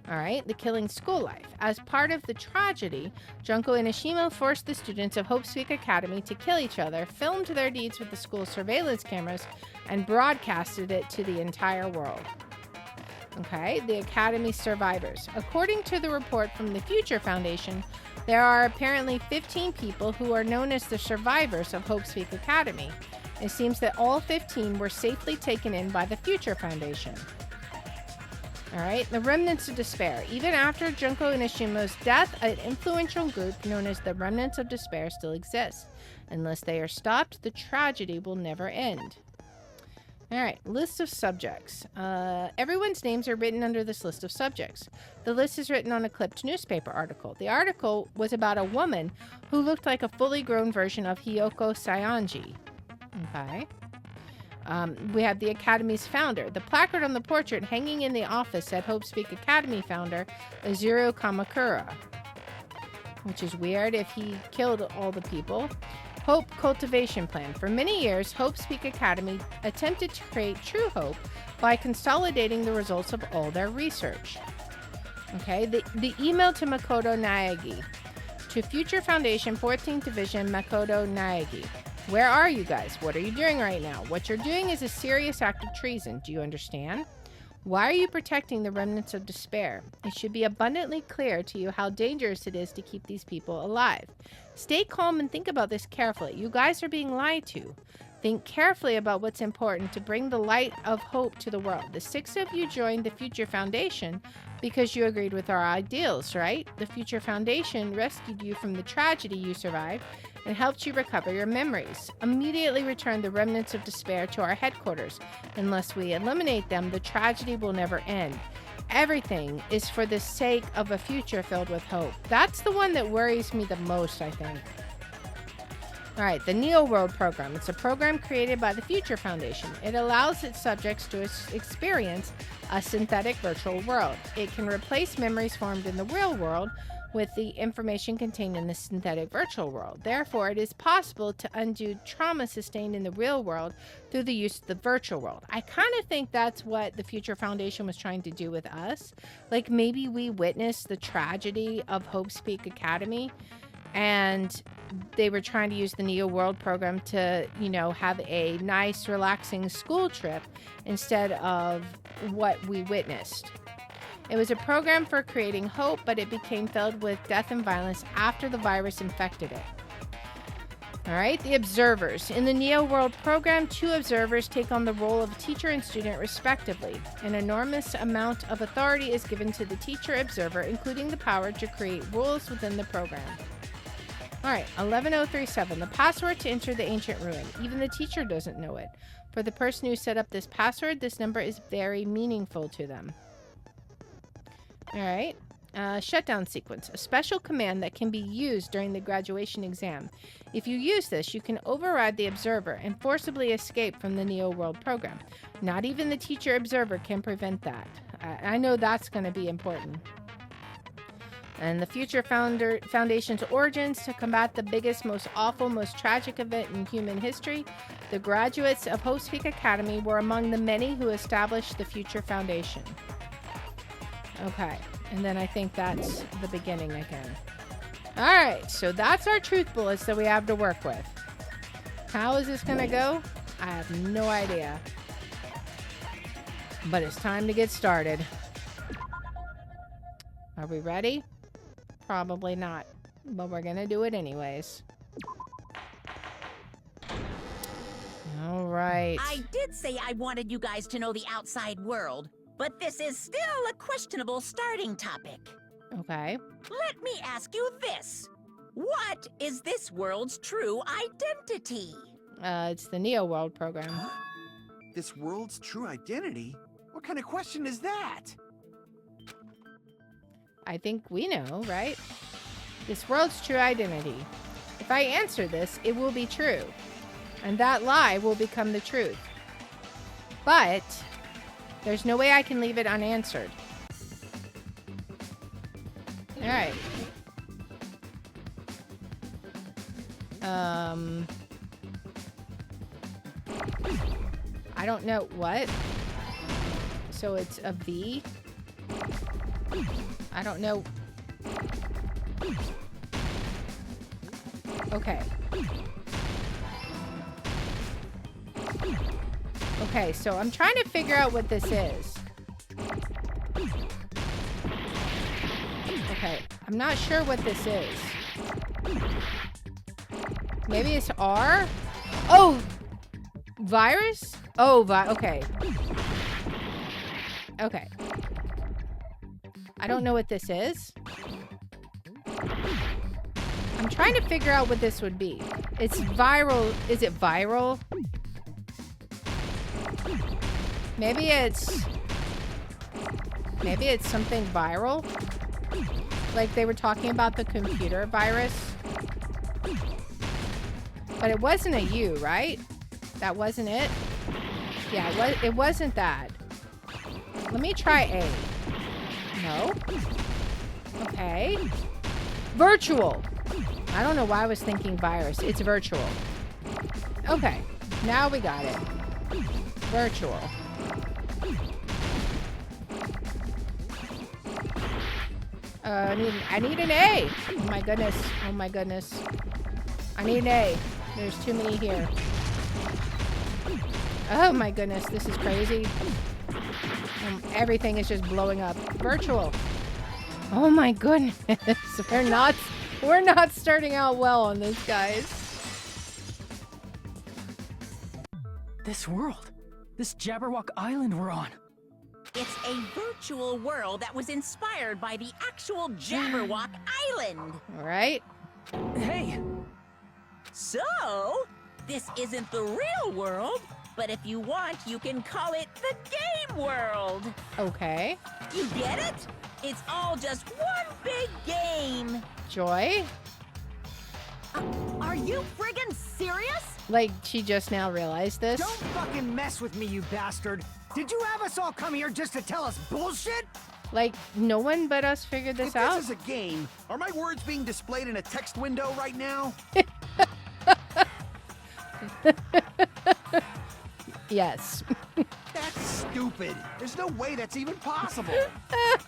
Alright, the Killing School Life. As part of the tragedy, Junko Enoshima forced the students of Hope Speak Academy to kill each other, filmed their deeds with the school's surveillance cameras, and broadcasted it to the entire world. Okay, the Academy survivors. According to the report from the Future Foundation, there are apparently 15 people who are known as the survivors of Hope Speak Academy. It seems that all 15 were safely taken in by the Future Foundation. Alright, the Remnants of Despair. Even after Junko Enoshima's death, an influential group known as the Remnants of Despair still exists. Unless they are stopped, the tragedy will never end. Alright, list of subjects. Everyone's names are written under this list of subjects. The list is written on a clipped newspaper article. The article was about a woman who looked like a fully grown version of Hiyoko Saionji. Okay. We have the Academy's founder. The placard on the portrait hanging in the office said Hope Speak Academy founder Izuru Kamakura. Which is weird if he killed all the people. Hope Cultivation Plan. For many years, Hope Speak Academy attempted to create true hope by consolidating the results of all their research. Okay, the email to Makoto Naegi. To Future Foundation 14th Division Makoto Naegi. Where are you guys? What are you doing right now? What you're doing is a serious act of treason. Do you understand? Why are you protecting the remnants of despair? It should be abundantly clear to you how dangerous it is to keep these people alive. Stay calm and think about this carefully. You guys are being lied to. Think carefully about what's important to bring the light of hope to the world. The 6 of you joined the Future Foundation because you agreed with our ideals, right? The Future Foundation rescued you from the tragedy you survived and helped you recover your memories. Immediately return the remnants of despair to our headquarters. Unless we eliminate them, the tragedy will never end. Everything is for the sake of a future filled with hope. That's the one that worries me the most, I think. All right, the Neo World program. It's a program created by the Future Foundation. It allows its subjects to experience a synthetic virtual world. It can replace memories formed in the real world with the information contained in the synthetic virtual world. Therefore, it is possible to undo trauma sustained in the real world through the use of the virtual world. I kind of think that's what the Future Foundation was trying to do with us. Like, maybe we witnessed the tragedy of Hope Speak Academy, and they were trying to use the Neo World program to, you know, have a nice, relaxing school trip instead of what we witnessed. It was a program for creating hope, but it became filled with death and violence after the virus infected it. All right, the observers. In the Neo World program, 2 observers take on the role of teacher and student respectively. An enormous amount of authority is given to the teacher observer, including the power to create rules within the program. All right, 11037. The password to enter the ancient ruin. Even the teacher doesn't know it. For the person who set up this password, this number is very meaningful to them. All right. Shutdown sequence, a special command that can be used during the graduation exam. If you use this, you can override the observer and forcibly escape from the Neo World program. Not even the teacher observer can prevent that. I know that's going to be important. And the Future Foundation's origins to combat the biggest, most awful, most tragic event in human history. The graduates of Hope's Peak Academy were among the many who established the Future Foundation. Okay. And then I think that's the beginning again. All right, so that's our truth bullets that we have to work with. How is this going to go? I have no idea. But it's time to get started. Are we ready? Probably not, but we're going to do it anyways. All right. I did say I wanted you guys to know the outside world. But this is still a questionable starting topic. Okay. Let me ask you this. What is this world's true identity? It's the Neo World program. Huh? This world's true identity? What kind of question is that? I think we know, right? This world's true identity. If I answer this, it will be true. And that lie will become the truth. But there's no way I can leave it unanswered. All right. I don't know what. So it's a V. I don't know. Okay. Okay, so I'm trying to figure out what this is. Okay, I'm not sure what this is. Maybe it's R? Oh! Virus? Oh, okay. Okay. I don't know what this is. I'm trying to figure out what this would be. It's viral. Is it viral? Maybe it's something viral. Like they were talking about the computer virus. But it wasn't a U, right? That wasn't it? Yeah, it wasn't that. Let me try A. No. Okay. Virtual. I don't know why I was thinking virus. It's virtual. Okay. Now we got it. Virtual. I need an A. Oh my goodness. Oh my goodness. I need an A. There's too many here. Oh my goodness. This is crazy. Everything is just blowing up. Virtual. Oh my goodness. We're not starting out well on this, guys. This world. This Jabberwock Island we're on. It's a virtual world that was inspired by the actual Jabberwock Island. All right. Hey! So, this isn't the real world, but if you want, you can call it the game world. Okay. You get it? It's all just one big game. Joy? Are you friggin' serious? Like, she just now realized this? Don't fucking mess with me, you bastard! Did you have us all come here just to tell us bullshit? Like, no one but us figured this If out? this is a game, are my words being displayed in a text window right now? Yes. That's stupid. There's no way that's even possible.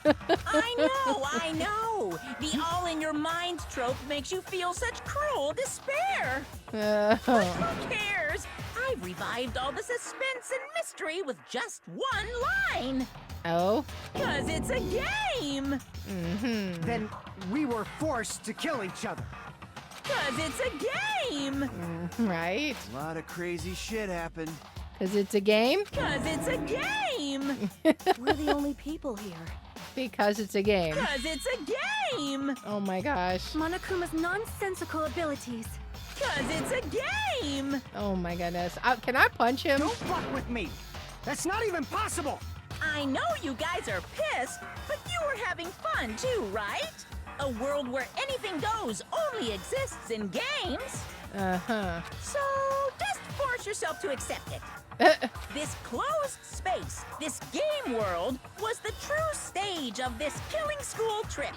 I know. The all-in-your-mind trope makes you feel such cruel despair. But who cares? I've revived all the suspense and mystery with just one line. Oh? 'Cause it's a game. Mm-hmm. Then we were forced to kill each other. 'Cause it's a game! Right? A lot of crazy shit happened. Because it's a game? 'Cause it's a game! We're the only people here. Because it's a game. 'Cause it's a game! Oh my gosh. Monokuma's nonsensical abilities. 'Cause it's a game! Oh my goodness. Can I punch him? Don't fuck with me. That's not even possible. I know you guys are pissed, but you were having fun too, right? A world where anything goes only exists in games. Uh-huh. So just force yourself to accept it. This closed space, this game world, was the true stage of this killing school trip.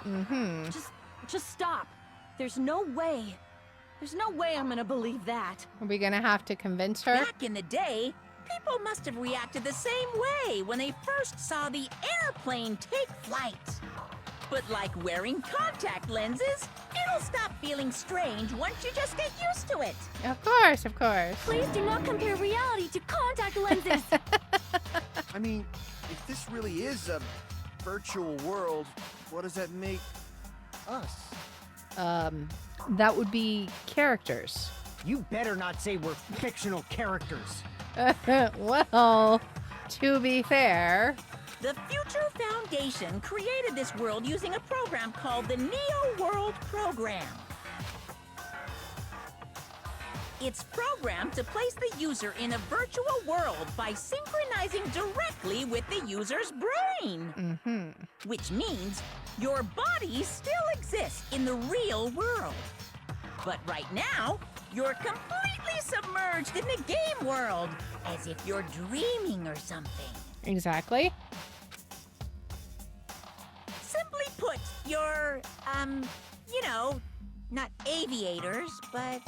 Mm-hmm. Just stop. There's no way. There's no way I'm gonna believe that. Are we gonna have to convince her? Back in the day, people must have reacted the same way when they first saw the airplane take flight. But like wearing contact lenses, it'll stop feeling strange once you just get used to it. Of course, of course. Please do not compare reality to contact lenses. I mean, if this really is a virtual world, what does that make us? That would be characters. You better not say we're fictional characters. Well, to be fair. The Future Foundation created this world using a program called the Neo World Program. It's programmed to place the user in a virtual world by synchronizing directly with the user's brain. Mm-hmm. Which means your body still exists in the real world. But right now, you're completely submerged in the game world, as if you're dreaming or something. Exactly. Simply put, you're, you know, not aviators, but...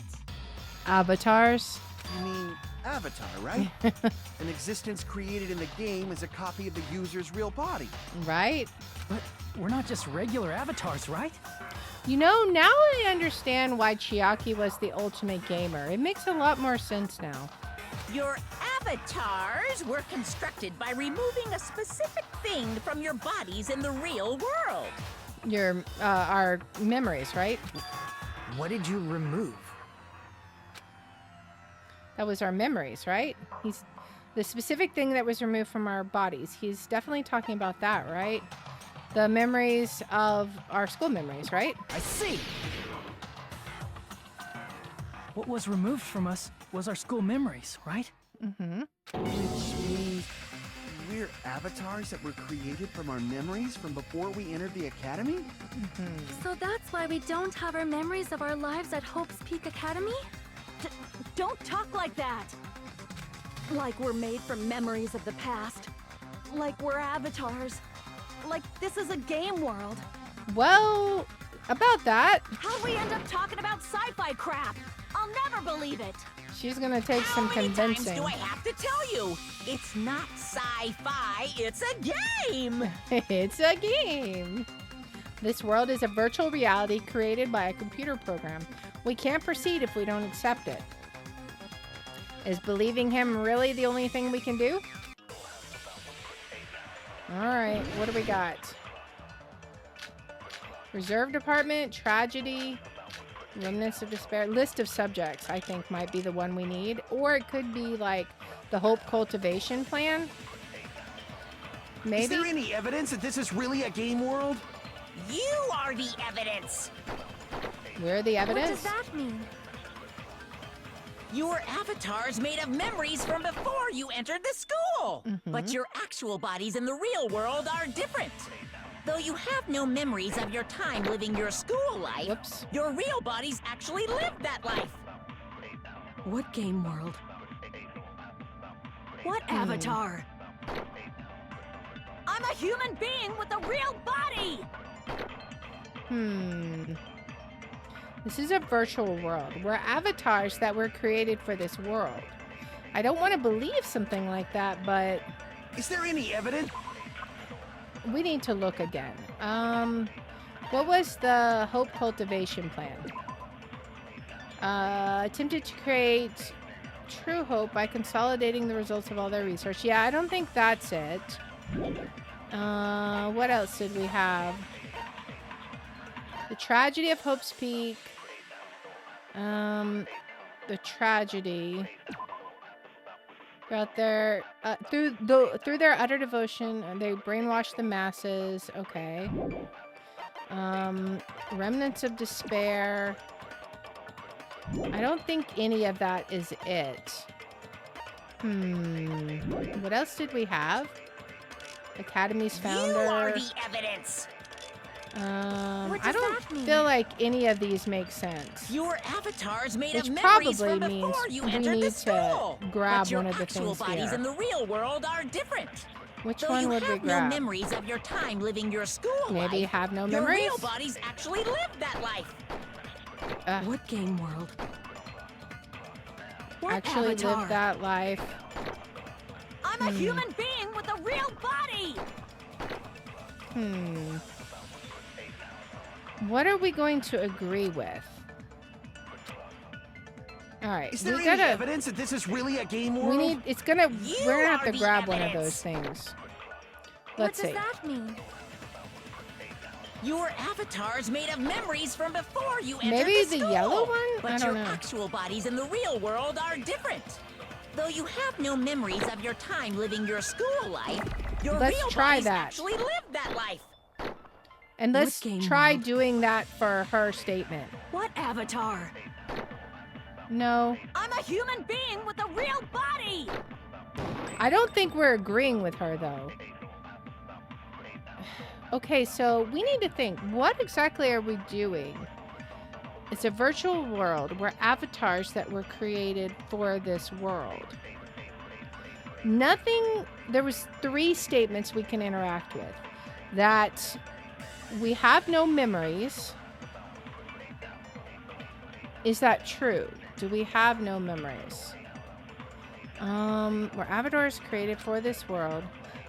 Avatars. You mean Avatar, right? An existence created in the game is a copy of the user's real body. Right? But we're not just regular avatars, right? You know, now I understand why Chiaki was the ultimate gamer. It makes a lot more sense now. Your avatars were constructed by removing a specific thing from your bodies in the real world. Our memories, right? What did you remove? That was our memories, right? He's the specific thing that was removed from our bodies. He's definitely talking about that, right? The memories of our school memories, right? I see. What was removed from us was our school memories, right? Mm-hmm. Which means we're avatars that were created from our memories from before we entered the academy? Mm-hmm. So that's why we don't have our memories of our lives at Hope's Peak Academy? Don't talk like that! Like we're made from memories of the past. Like we're avatars. Like this is a game world. Well, about that, How'd we end up talking about sci-fi crap? I'll never believe it. she's gonna take some How many times convincing. do I have to tell you? It's not sci-fi, it's a game! It's a game. This world is a virtual reality created by a computer program. We can't proceed if we don't accept it. Is believing him really the only thing we can do? Alright, what do we got? Reserve department, tragedy, remnants of despair. List of subjects, I think, might be the one we need. Or it could be like the Hope cultivation plan. Maybe? Is there any evidence that this is really a game world? You are the evidence! We're the What evidence? does that mean? Your avatar's made of memories from before you entered the school. But your actual bodies in the real world are different. Though you have no memories of your time living your school life, Whoops. your real bodies actually lived that life. What game world? What avatar? I'm a human being with a real body! This is a virtual world. We're avatars that were created for this world. I don't want to believe something like that, but Is there any evidence? we need to look again. What was the Hope cultivation plan? Attempted to create true hope by consolidating the results of all their research. Yeah, I don't think that's it. What else did we have? The tragedy of Hope's Peak. The tragedy. Throughout their through their utter devotion, they brainwash the masses. Okay. Remnants of despair. I don't think any of that is it. What else did we have? Academy's founder. You are the evidence. I don't feel like any of these make sense. Your avatar's made Which of memories probably from means before you we entered need the school. to grab but your one of the actual things bodies here. in the real world are different. Which Though one you would we have no grab? memories of your time living your school Maybe life, have no your memories? real bodies actually lived that life. What game world? What Actually avatar? live that life. I'm a human being with a real body! What are we going to agree with? All right, Is there we any gotta. evidence that this is really a game world? We need. It's gonna. You We're gonna have are to the grab one of evidence. those things. What Let's does see. that mean? Your avatar's made of memories from before you entered Maybe the the school. yellow one? But I don't your know. actual bodies in the real world are different. Though you have no memories of your time living your school life, your Let's real try bodies that. actually lived that life. And let's What game try world? doing that for her statement. What avatar? No, I'm a human being with a real body! I don't think we're agreeing with her though. Okay, so we need to think. What exactly are we doing? It's a virtual world. We're avatars that were created for this world. Nothing. There was 3 statements we can interact with. That we have no memories. Is that true? Do we have no memories? We're avatars created for this world.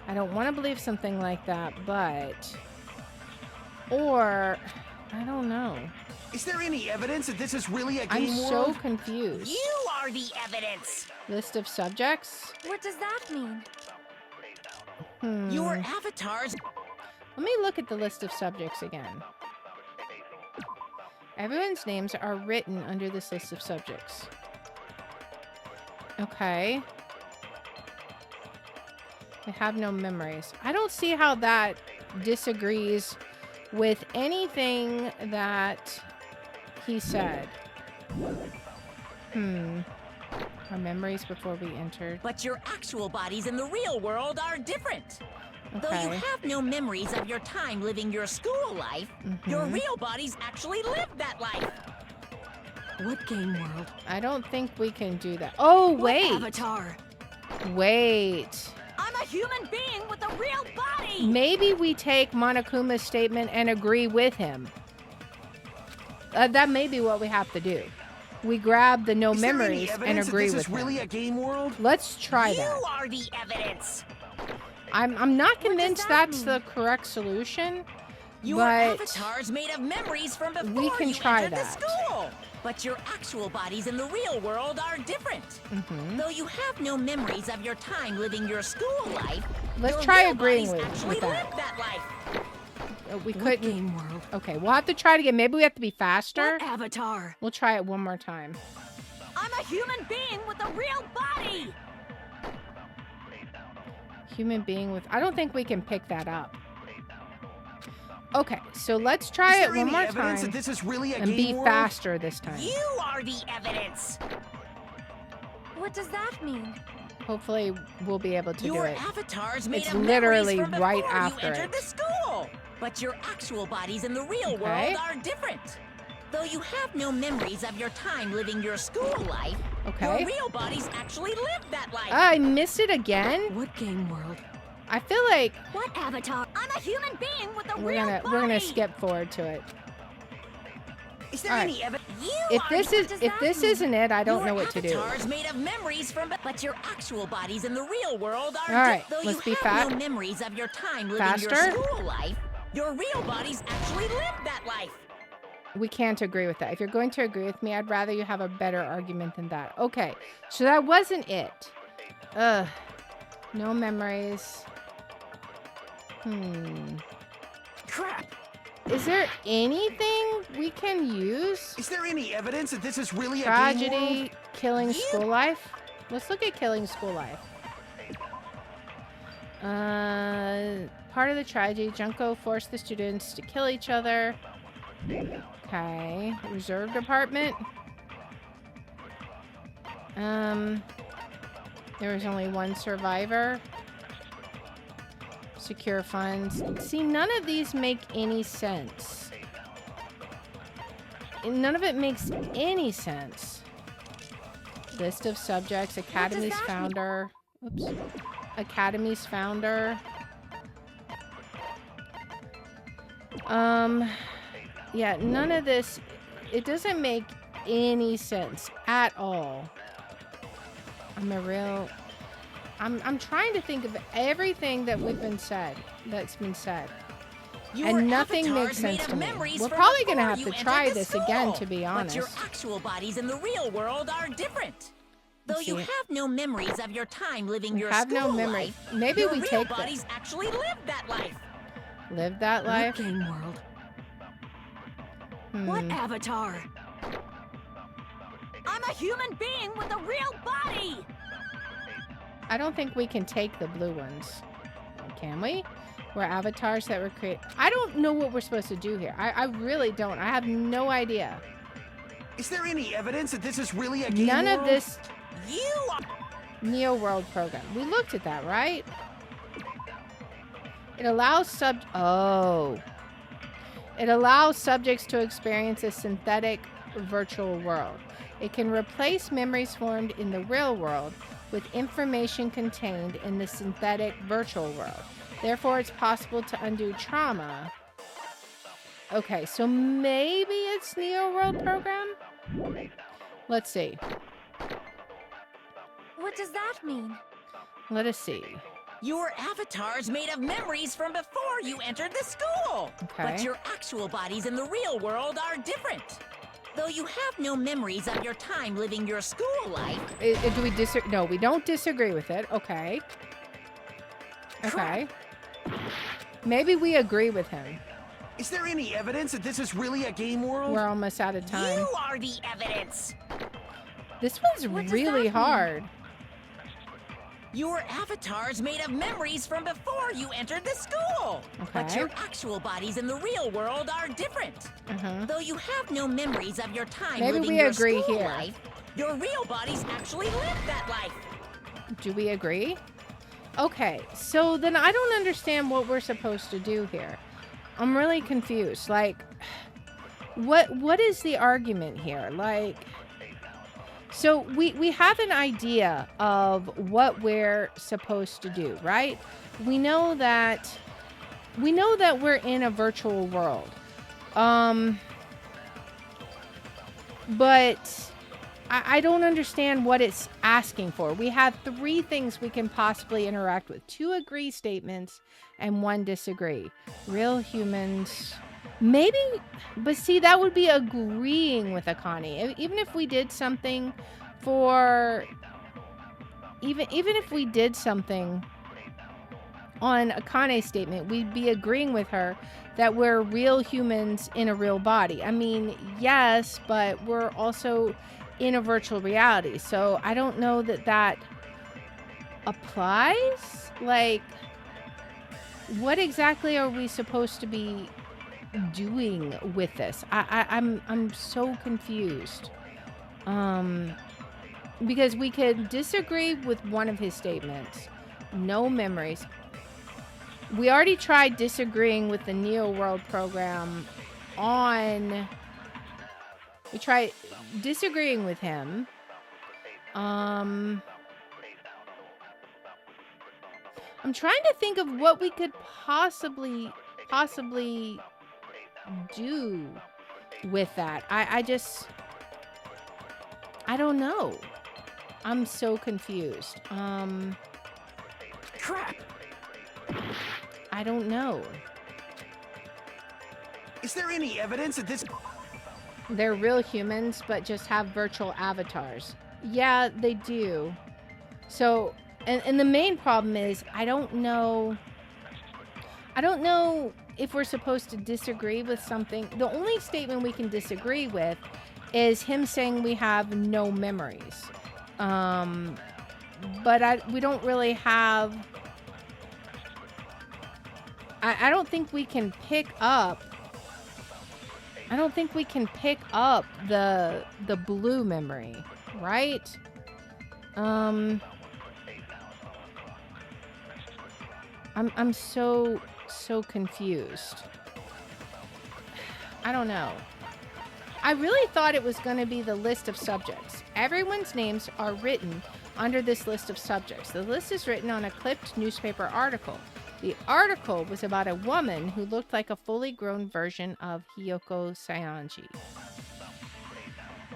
I don't want to believe something like that, but... Or... I don't know. Is there any evidence that this is really a I'm game so world? confused. You are the evidence. List of subjects? What does that mean? Your avatars. Let me look at the list of subjects again. Everyone's names are written under this list of subjects. Okay. I have no memories. I don't see how that disagrees with anything that he said. Our memories before we entered. But your actual bodies in the real world are different. Though you Okay. have no memories of your time living your school life, your real bodies actually lived that life. What game world? I don't think we can do that. Oh, What wait. avatar? Wait. I'm a human being with a real body! Maybe we take Monokuma's statement and agree with him. That may be what we have to do. We grab the no Is there any memories and evidence agree that with this is really him. a game world? Let's try You that. are the evidence. I'm not does convinced that that's mean? the correct solution, Your but avatar's made of memories from before we can you try entered that. the school. But your actual bodies in the real world are different. Though you have no memories of your time living your school life, Let's your try real agreeing bodies with actually that. lived that life. we What couldn't. game world? Okay, we'll have to try it again. Maybe we have to be faster. What avatar? We'll try it one more time. I'm a human being with a real body! Human being with... I don't think we can pick that up. Okay, so let's try Is it there one any more evidence time that this is really a and game be world? faster this time. You are the evidence. What does that mean? Hopefully, we'll be able to do Your it. avatar's made It's of literally memories from right before after you entered it. the school. But your actual bodies in the real Okay. world are different. Though you have no memories of your time living your school life, Okay. your real bodies actually lived that life. I missed it again. What game world? I feel like What avatar? I'm a human being with a we're real gonna body! skip forward to it. Is there All right. any evidence? You If are this the is does if that this mean? isn't it, I don't your know what to do. avatar's made of memories from, but your actual bodies in the real world are All right, though let's you be have no memories of your time living Faster? your school life, your real bodies actually lived that life. We can't agree with that. If you're going to agree with me, I'd rather you have a better argument than that. Okay, so that wasn't it. Ugh. No memories. Crap! Is there anything we can use? Is there any evidence that this is really a game Tragedy, world? killing school life? Let's look at killing school life. Part of the tragedy, Junko forced the students to kill each other. Okay. Reserved apartment. There was only one survivor. Secure funds. See, none of these make any sense. None of it makes any sense. List of subjects. Academy's founder. Oops. Academy's founder. Yeah, none of this. It doesn't make any sense at all. I'm trying to think of everything that that's been said. And nothing makes sense to me. We're probably going to have to try this again, to be honest. But your actual bodies in the real world are different. Though you have no memories of your time living your school life, maybe we your take real this. bodies actually lived that life. Live that life? Game world. What avatar? I'm a human being with a real body! I don't think we can take the blue ones. Can we? We're avatars that were created. I don't know what we're supposed to do here. I really don't. I have no idea. Is there any evidence that this is really a game None world? of this You are... Neo World program. We looked at that, right? It allows It allows subjects to experience a synthetic virtual world. It can replace memories formed in the real world with information contained in the synthetic virtual world. Therefore, it's possible to undo trauma. Okay, so maybe it's Neo World program? Let's see. What does that mean? Let us see. Your avatar's made of memories from before you entered the school. Okay. But your actual bodies in the real world are different. Though you have no memories of your time living your school life. Do we disagree? No, we don't disagree with it. Okay. Okay. Maybe we agree with him. Is there any evidence that this is really a game world? We're almost out of time. You are the evidence. This one's really hard. Your avatar's made of memories from before you entered the school. But Okay. your actual bodies in the real world are different. Though you have no memories of your time Maybe living we your agree school here. life, your real bodies actually lived that life. Do we agree? Okay, so then I don't understand what we're supposed to do here. I'm really confused. Like, what is the argument here? Like, so we have an idea of what we're supposed to do, right? We know that we're in a virtual world. But I don't understand what it's asking for. We have 3 things we can possibly interact with. 2 agree statements and 1 disagree. Real humans. Maybe, but see, that would be agreeing with Akane. Even if we did something for... Even if we did something on Akane's statement, we'd be agreeing with her that we're real humans in a real body. I mean, yes, but we're also in a virtual reality. So I don't know that that applies. Like, what exactly are we supposed to be doing with this? I'm so confused. Because we could disagree with one of his statements. No memories. We already tried disagreeing with the Neo World program on... We tried disagreeing with him. I'm trying to think of what we could possibly do with that. I don't know. I'm so confused. Crap. I don't know. Is there any evidence that this... They're real humans, but just have virtual avatars. Yeah, they do. So, and the main problem is, I don't know if we're supposed to disagree with something. The only statement we can disagree with is him saying we have no memories. But we don't really have... I don't think we can pick up... I don't think we can pick up the blue memory, right? I'm so confused. I don't know. I really thought it was going to be the list of subjects. Everyone's names are written under this list of subjects. The list is written on a clipped newspaper article. The article was about a woman who looked like a fully grown version of Hiyoko Saionji.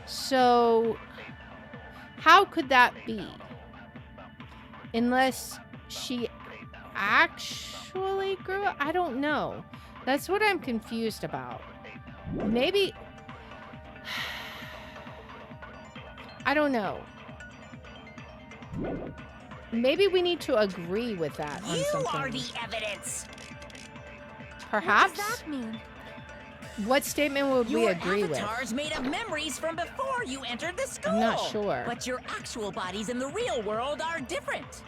So, how could that be? Unless she actually grew up? I don't know. That's what I'm confused about. Maybe... I don't know. Maybe we need to agree with that on something. You are the evidence. Perhaps? What does that mean? What statement would we agree with? Your avatar's made of memories from before you entered the school. I'm not sure. But your actual bodies in the real world are different.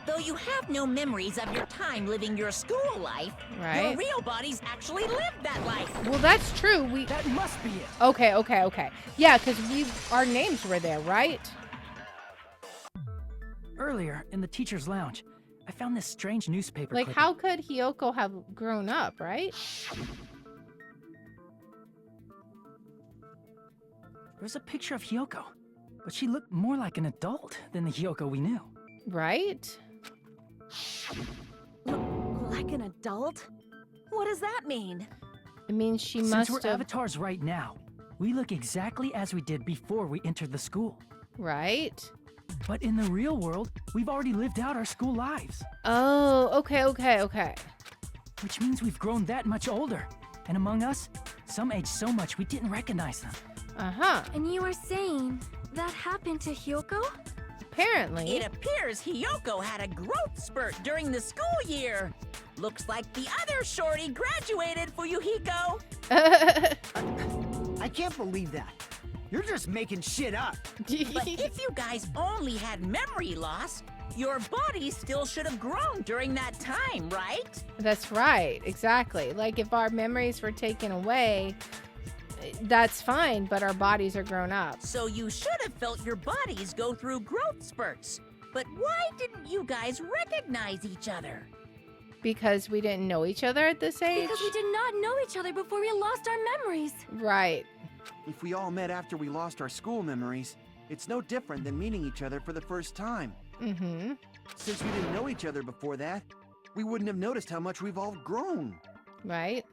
Though you have no memories of your time living your school life, right? Your real bodies actually lived that life. Well, that's true. That must be it. Okay. Yeah, because our names were there, right? Earlier, in the teacher's lounge, I found this strange newspaper Like, clipping. how could Hiyoko have grown up, right? There was a picture of Hiyoko, but she looked more like an adult than the Hiyoko we knew. Right? Like an adult? What does that mean? It means she Since must we're have... avatars right now, we look exactly as we did before we entered the school. Right? But in the real world, we've already lived out our school lives. Oh, okay. Which means we've grown that much older. And among us, some aged so much we didn't recognize them. Uh-huh. And you were saying that happened to Hiyoko? Apparently. It appears Hiyoko had a growth spurt during the school year. Looks like the other shorty graduated for Yuhiko. I can't believe that. You're just making shit up. But if you guys only had memory loss, your body still should have grown during that time, right? That's right. Exactly. Like, if our memories were taken away, that's fine, but our bodies are grown up. So you should have felt your bodies go through growth spurts. But why didn't you guys recognize each other? Because we didn't know each other at this age? Because we did not know each other before we lost our memories. Right. If we all met after we lost our school memories, it's no different than meeting each other for the first time. Mm-hmm. Since we didn't know each other before that, we wouldn't have noticed how much we've all grown. Right?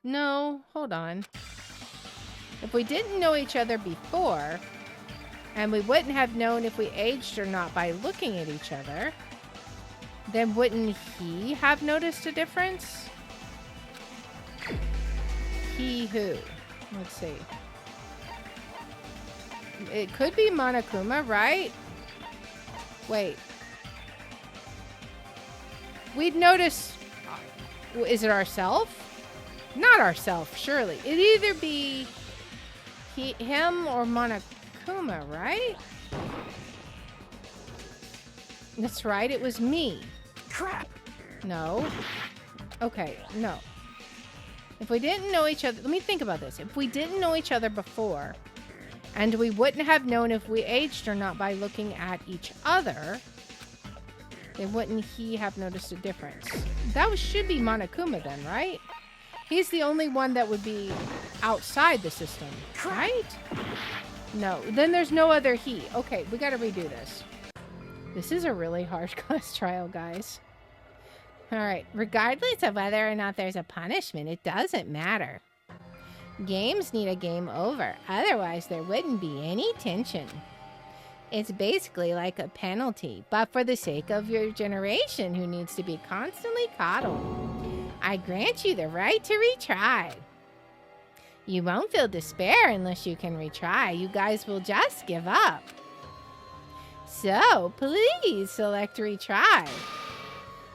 No, hold on. If we didn't know each other before, and we wouldn't have known if we aged or not by looking at each other, then wouldn't he have noticed a difference? He who? Let's see. It could be Monokuma, right? Wait. We'd notice... Is it ourself? Not ourself, surely. It'd either be him or Monokuma, right? That's right, it was me. Crap! No. Okay, no. If we didn't know each other... Let me think about this. If we didn't know each other before, and we wouldn't have known if we aged or not by looking at each other, then wouldn't he have noticed a difference? That should be Monokuma then, right? He's the only one that would be outside the system, right? No, then there's no other he. Okay, we gotta redo this. This is a really hard class trial, guys. Alright, regardless of whether or not there's a punishment, it doesn't matter. Games need a game over, otherwise there wouldn't be any tension. It's basically like a penalty, but for the sake of your generation who needs to be constantly coddled. I grant you the right to retry. You won't feel despair unless you can retry. You guys will just give up. So, please select retry.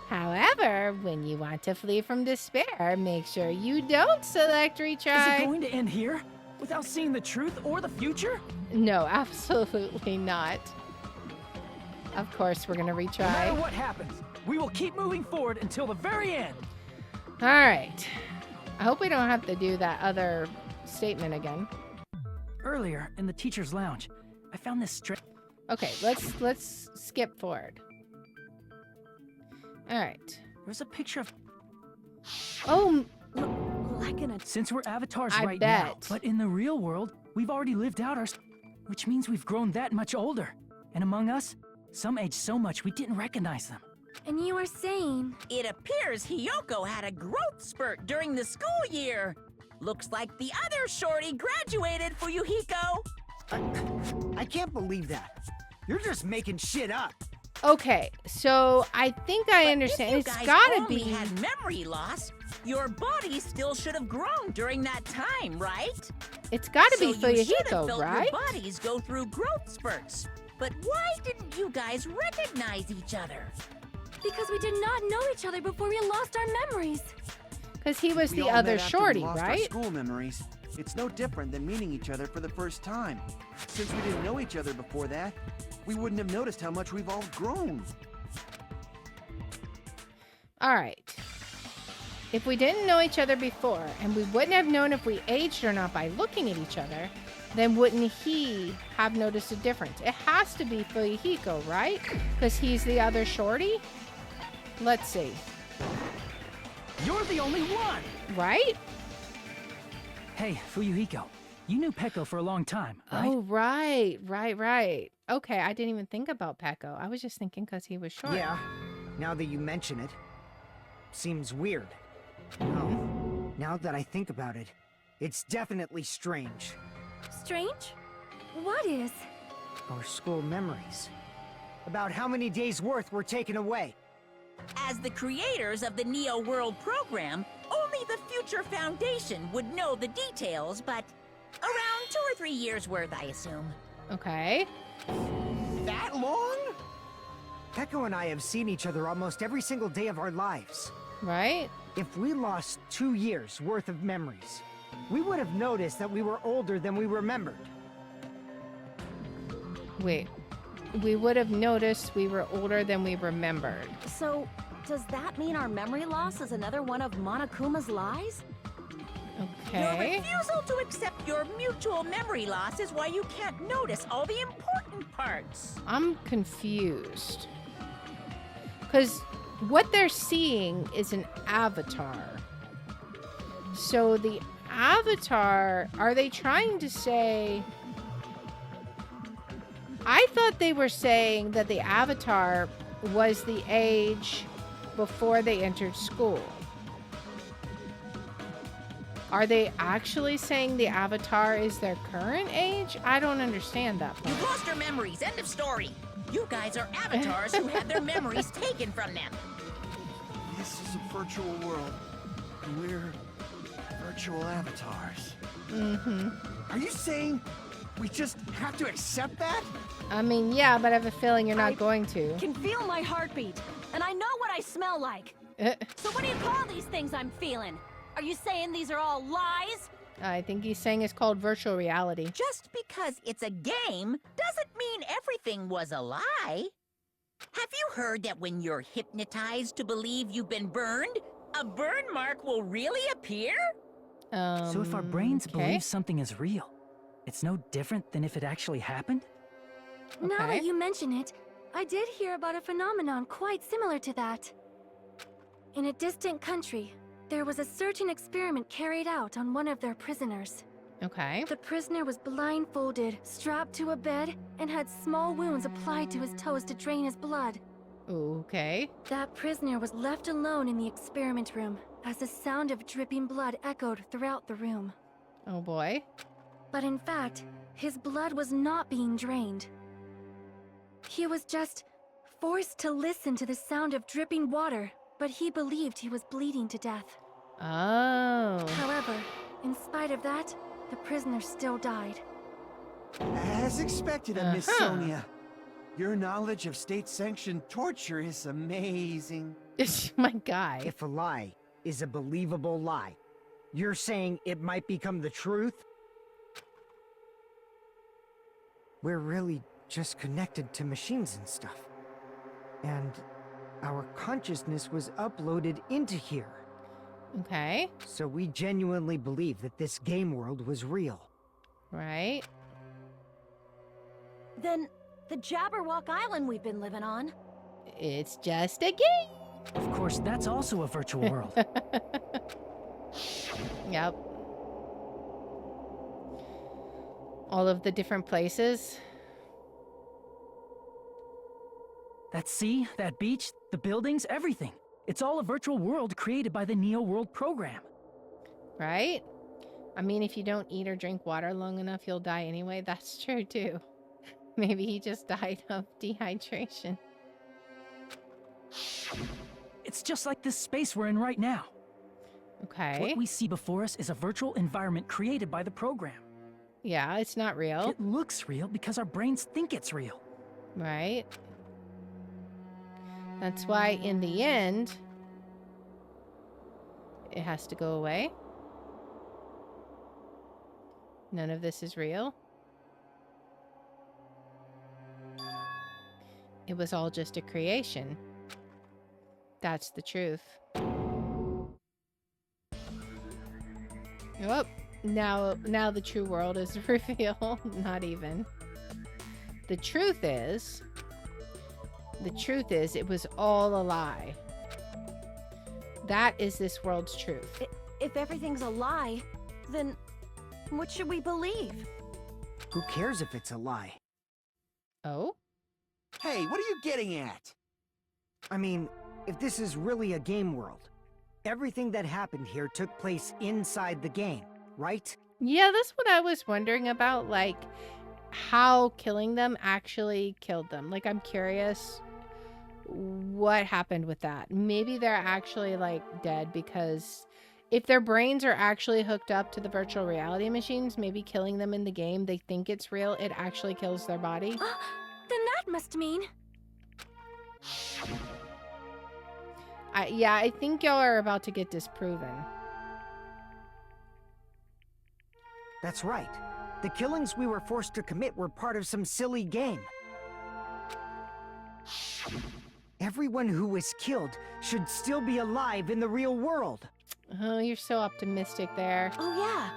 However, when you want to flee from despair, make sure you don't select Is retry. it going to end here? Without seeing the truth or the future? No, absolutely not. Of course, we're going to No retry. matter what happens, we will keep moving forward until the very end. All right. I hope we don't have to do that other statement again. Earlier, in the teacher's lounge, I found this Okay, let's skip forward. All right. There's a picture of... Oh, Like an Since we're avatars I right now, bet. but in the real world, we've already lived out our... Which means we've grown that much older. And among us, some aged so much we didn't recognize them. And you were saying... It appears Hiyoko had a growth spurt during the school year. Looks like the other shorty graduated, Fuyuhiko. I can't believe that. You're just making shit up. okay. So I think I understand. If It's you guys gotta only be. had memory loss, your body still should have grown during that time, right? It's gotta So be you should have Fuyuhiko, felt right? your bodies go through growth spurts. But why didn't you guys recognize each other? Because we did not know each other before we lost our memories. Because he was We the all other met after we shorty, lost our right? school memories. It's no different than meeting each other for the first time. Since we didn't know each other before that, we wouldn't have noticed how much we've all grown. All right. If we didn't know each other before, and we wouldn't have known if we aged or not by looking at each other, then wouldn't he have noticed a difference? It has to be Fuyuhiko, right? Because he's the other shorty? Let's see. You're the only one! Right? Hey, Fuyuhiko, you knew Peko for a long time, right? Oh, right. Okay, I didn't even think about Peko. I was just thinking because he was short. Yeah, now that you mention it. Seems weird. No, now that I think about it, it's definitely strange. Strange? What is? Our school memories. About how many days' worth were taken away. As the creators of the Neo World program, only the Future Foundation would know the details, but around 2 or 3 years worth, I assume. Okay. That long? Peko and I have seen each other almost every single day of our lives. Right? If we lost 2 years' worth of memories, we would have noticed that we were older than we remembered. Wait. We would have noticed we were older than we remembered. So, does that mean our memory loss is another one of Monokuma's lies? Your Okay. refusal to accept your mutual memory loss is why you can't notice all the important parts. I'm confused. Because what they're seeing is an avatar. So the avatar, are they trying to say... I thought they were saying that the avatar was the age before they entered school. Are they actually saying the avatar is their current age? I don't understand that part. You've lost your memories. End of story. You guys are avatars who had their memories taken from them. This is a virtual world, and we're virtual avatars. Mm-hmm. Are you saying we just have to accept that? I mean, yeah, but I have a feeling you're not I going to. Can feel my heartbeat, and I know what I smell like. So what do you call these things I'm feeling? Are you saying these are all lies? I think he's saying it's called virtual reality. Just because it's a game doesn't mean everything was a lie. Have you heard that when you're hypnotized to believe you've been burned, a burn mark will really appear? So if our brains okay. believe something is real, it's no different than if it actually happened? Now Okay. that you mention it, I did hear about a phenomenon quite similar to that. In a distant country, there was a certain experiment carried out on one of their prisoners. Okay. The prisoner was blindfolded, strapped to a bed, and had small wounds applied to his toes to drain his blood. Okay. That prisoner was left alone in the experiment room, as the sound of dripping blood echoed throughout the room. Oh boy. But in fact, his blood was not being drained. He was just forced to listen to the sound of dripping water, but he believed he was bleeding to death. Oh. However, in spite of that, the prisoner still died. As expected of Miss Uh-huh. Sonia. Your knowledge of state-sanctioned torture is amazing. My guy. If a lie is a believable lie, you're saying it might become the truth? We're really just connected to machines and stuff. And our consciousness was uploaded into here. Okay. So we genuinely believe that this game world was real. Right. Then the Jabberwock Island we've been living on. It's just a game. Of course, that's also a virtual world. Yep. All of the different places. That sea, that beach, the buildings, everything. It's all a virtual world created by the Neo World program. Right? I mean, if you don't eat or drink water long enough, you'll die anyway. That's true, too. Maybe he just died of dehydration. It's just like this space we're in right now. Okay. What we see before us is a virtual environment created by the program. Yeah, it's not real. It looks real because our brains think it's real. Right? That's why, in the end, it has to go away. None of this is real. It was all just a creation. That's the truth. Oh, now the true world is revealed. Not even. The truth is it was all a lie. That is this world's truth. If everything's a lie, then what should we believe? Who cares if it's a lie? Oh? Hey, what are you getting at? I mean, if this is really a game world, everything that happened here took place inside the game, right? Yeah, that's what I was wondering about, like, how killing them actually killed them. Like, I'm curious what happened with that. Maybe they're actually, like, dead because if their brains are actually hooked up to the virtual reality machines, maybe killing them in the game, they think it's real, it actually kills their body. Then that must mean... Yeah, I think y'all are about to get disproven. That's right. The killings we were forced to commit were part of some silly game. Everyone who was killed should still be alive in the real world. Oh, you're so optimistic there. Oh yeah.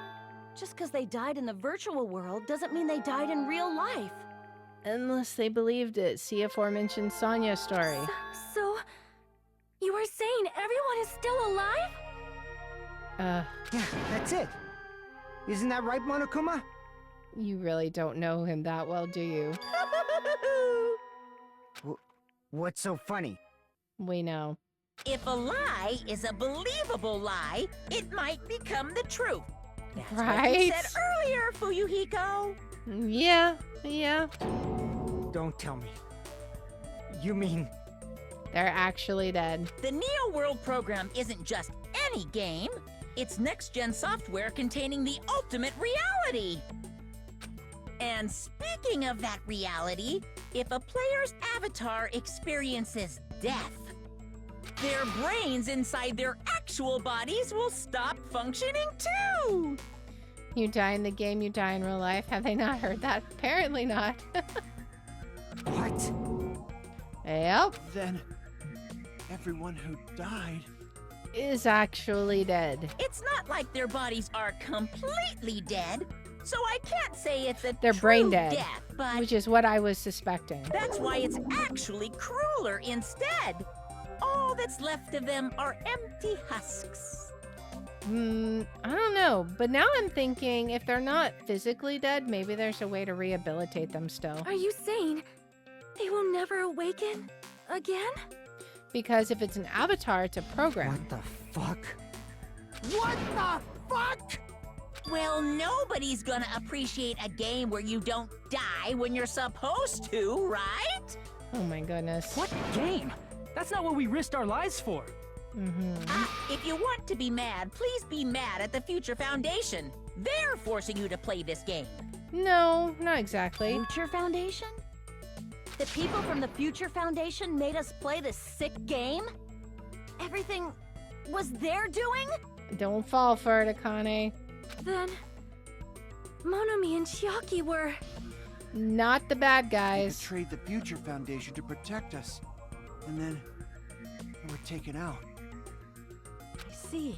Just because they died in the virtual world doesn't mean they died in real life. Unless they believed it. See aforementioned Sonya story. So, you are saying everyone is still alive? Yeah, that's it. Isn't that right, Monokuma? You really don't know him that well, do you? What's so funny? We know. If a lie is a believable lie, it might become the truth. That's what you said earlier, Fuyuhiko. Yeah. Don't tell me. You mean... They're actually dead. The Neo World program isn't just any game. It's next-gen software containing the ultimate reality. And speaking of that reality, if a player's avatar experiences death, their brains inside their actual bodies will stop functioning too. You die in the game, you die in real life. Have they not heard that? Apparently not. What? Yep. Then everyone who died is actually dead. It's not like their bodies are completely dead, so I can't say it's a They're true brain dead, death, but which is what I was suspecting. that's why it's actually crueler instead. All that's left of them are empty husks. I don't know, but now I'm thinking if they're not physically dead, maybe there's a way to rehabilitate them still. Are you saying they will never awaken again? Because if it's an avatar, it's a program. What the fuck? What the fuck? Well, nobody's gonna appreciate a game where you don't die when you're supposed to, right? Oh my goodness. What game? That's not what we risked our lives for. If you want to be mad, please be mad at the Future Foundation. They're forcing you to play this game. No, not exactly. Future Foundation? The people from the Future Foundation made us play this sick game? Everything was their doing? Don't fall for it, Akane. Then Monomi and Chiaki were... Not the bad They guys. betrayed the Future Foundation to protect us. And then they were taken out. I see.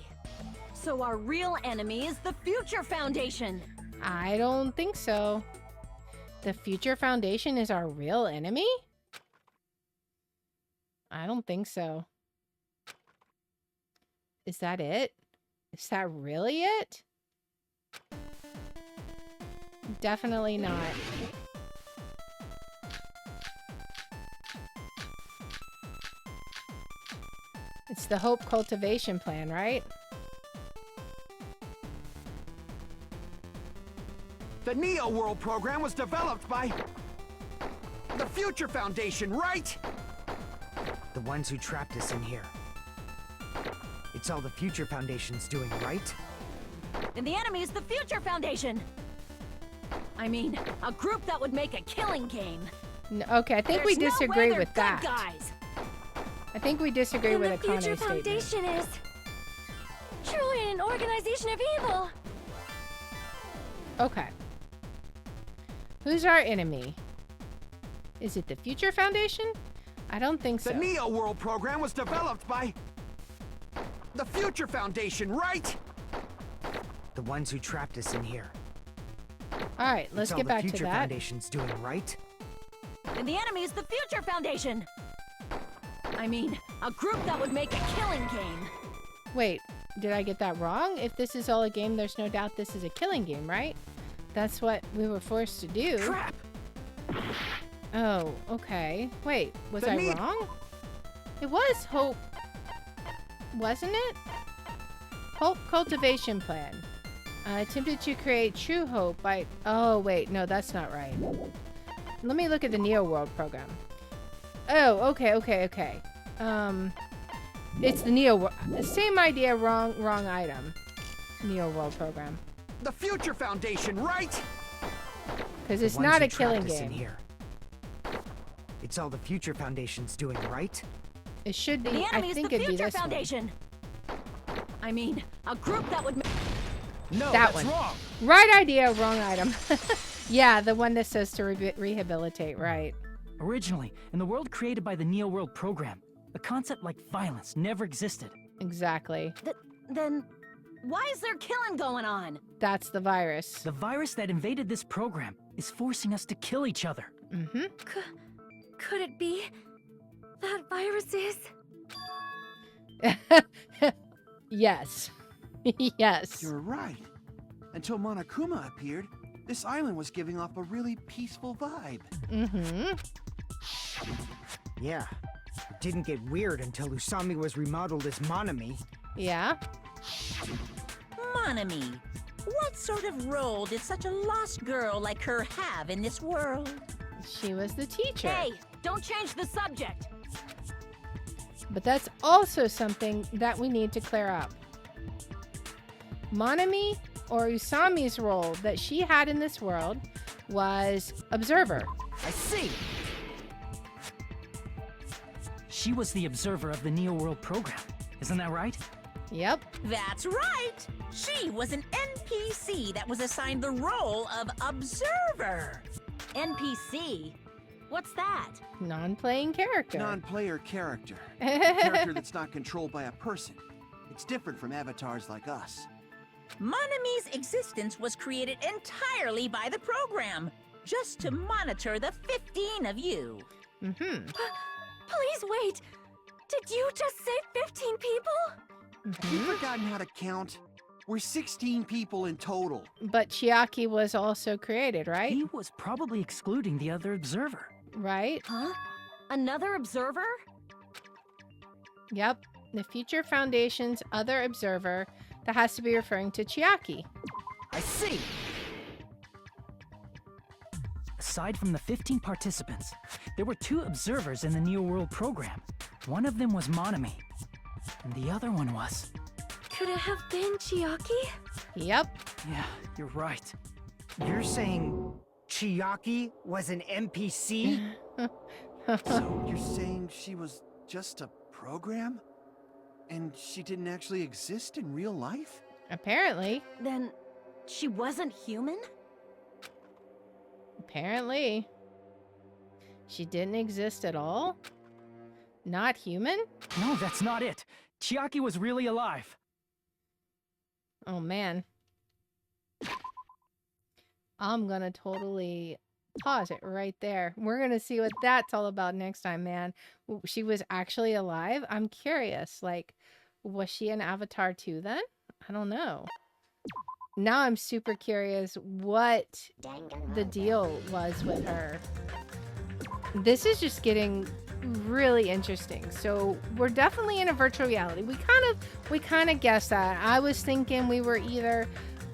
So our real enemy is the Future Foundation. I don't think so. The Future Foundation is our real enemy? I don't think so. Is that it? Is that really it? Definitely not. It's the Hope Cultivation Plan, right? The Neo World program was developed by the Future Foundation, right? The ones who trapped us in here. It's all the Future Foundation's doing, right? And the enemy is the Future Foundation. I mean, a group that would make a killing game. Okay, I think we There's no way disagree they're with good that. guys. I think we disagree with the Future Akane's statement. Foundation is truly an organization of evil. Okay. Who's our enemy? Is it the Future Foundation? I don't think so. The Neo World program was developed by the Future Foundation, right? The ones who trapped us in here. All right, let's It's get all back the to Future that. Foundation's doing, right? And the enemy is the Future Foundation. I mean, a group that would make a killing game. Wait, did I get that wrong? If this is all a game, there's no doubt this is a killing game, right? That's what we were forced to do. Crap! Oh, okay. Wait, was The I need- wrong? It was Hope, wasn't it? Hope Cultivation Plan. Attempted to create true hope by... Oh, wait, no, that's not right. Let me look at the Neo World program. Oh, okay. It's the Neo World. Same idea, wrong item. Neo World program. The Future Foundation, right? Because The it's ones not who a killing trapped us in game. here. It's all the Future Foundation's doing, right? It should be. The I enemy is think the it'd be Future this one. Foundation. I mean, a group that would... No, That that's one. wrong. Right idea, wrong item. Yeah, the one that says to rehabilitate, right. Originally, in the world created by the Neo World program, a concept like violence never existed. Exactly. Then, why is there killing going on? That's the virus. The virus that invaded this program is forcing us to kill each other. Mm-hmm. Could it be that virus is... Yes. Yes. You're right. Until Monokuma appeared, this island was giving off a really peaceful vibe. Mm-hmm. Yeah. It didn't get weird until Usami was remodeled as Monomi. Yeah. Monomi, what sort of role did such a lost girl like her have in this world? She was the teacher. Hey, don't change the subject. But that's also something that we need to clear up. Monomi, or Usami's role that she had in this world, was observer. I see! She was the observer of the Neo World program. Isn't that right? Yep. That's right! She was an NPC that was assigned the role of observer. NPC? What's that? Non-playing character. Non-player character. A character that's not controlled by a person. It's different from avatars like us. Monomi's existence was created entirely by the program, just to monitor the 15 of you. Mm-hmm. Please wait. Did you just say 15 people? Have you forgotten how to count? We're 16 people in total. But Chiaki was also created, right? He was probably excluding the other observer. Right? Huh? Another observer? Yep. The Future Foundation's other observer that has to be referring to Chiaki. I see! Aside from the 15 participants, there were 2 observers in the Neo World program. One of them was Monomi, and the other one was... Could it have been Chiaki? Yep. Yeah, you're right. You're saying Chiaki was an NPC? So you're saying she was just a program? And she didn't actually exist in real life? Apparently. Then she wasn't human? Apparently. She didn't exist at all? Not human? No, that's not it. Chiaki was really alive. Oh, man. I'm gonna totally pause it right there. We're gonna see what that's all about next time, man. She was actually alive? I'm curious. Like, was she an avatar too then? I don't know. Now I'm super curious what the deal was with her. This is just getting really interesting. So we're definitely in a virtual reality. We kind of guessed that. I was thinking we were either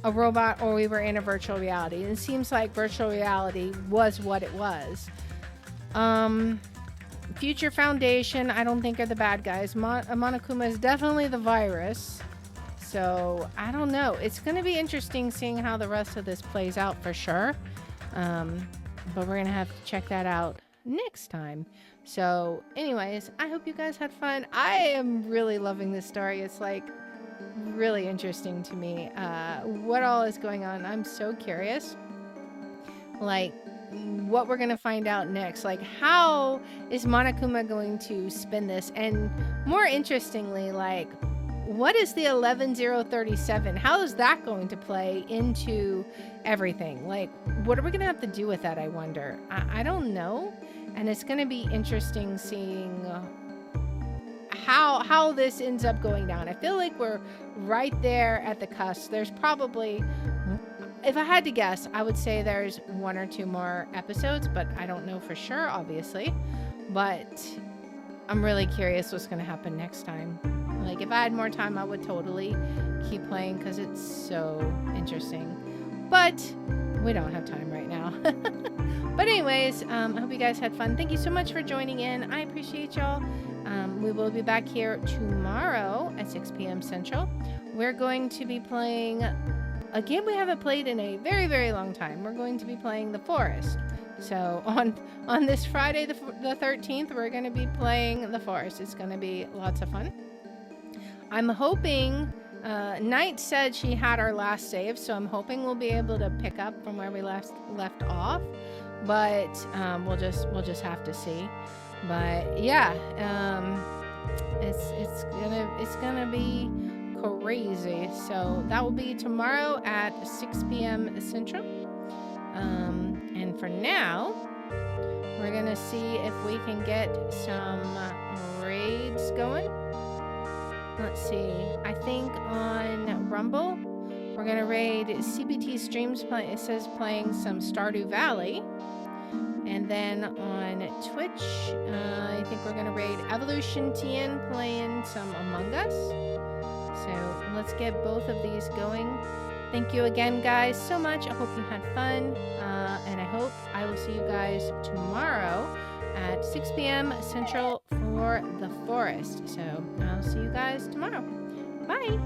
a robot or we were in a virtual reality. And it seems like virtual reality was what it was. Future Foundation, I don't think are the bad guys. Monokuma is definitely the virus. So I don't know. It's going to be interesting seeing how the rest of this plays out for sure. But we're going to have to check that out next time. So anyways, I hope you guys had fun. I am really loving this story. It's like really interesting to me. What all is going on? I'm so curious. Like what we're going to find out next. Like how is Monokuma going to spin this? And more interestingly, like what is the 11037? How is that going to play into everything? Like, what are we going to have to do with that, I wonder? I don't know. And it's going to be interesting seeing how this ends up going down. I feel like we're right there at the cusp. There's probably, if I had to guess, I would say there's 1 or 2 more episodes, but I don't know for sure, obviously. But I'm really curious what's going to happen next time. Like, if I had more time, I would totally keep playing because it's so interesting. But we don't have time right now. But anyways, I hope you guys had fun. Thank you so much for joining in. I appreciate y'all. We will be back here tomorrow at 6 p.m. Central. We're going to be playing a game we haven't played in a very, very long time. We're going to be playing The Forest. So on this Friday, the 13th, we're going to be playing The Forest. It's going to be lots of fun. I'm hoping, Knight said she had our last save, so I'm hoping we'll be able to pick up from where we left off. But we'll just have to see. But yeah, it's gonna be crazy. So that will be tomorrow at 6 p.m. Central. And for now, we're gonna see if we can get some raids going. Let's see. I think on Rumble, we're gonna raid CBT Streams. It says playing some Stardew Valley. And then on Twitch, I think we're gonna raid Evolution TN playing some Among Us. So let's get both of these going. Thank you again, guys, so much. I hope you had fun. And I hope I will see you guys tomorrow at 6 p.m. Central for The Forest. So I'll see you guys tomorrow. Bye.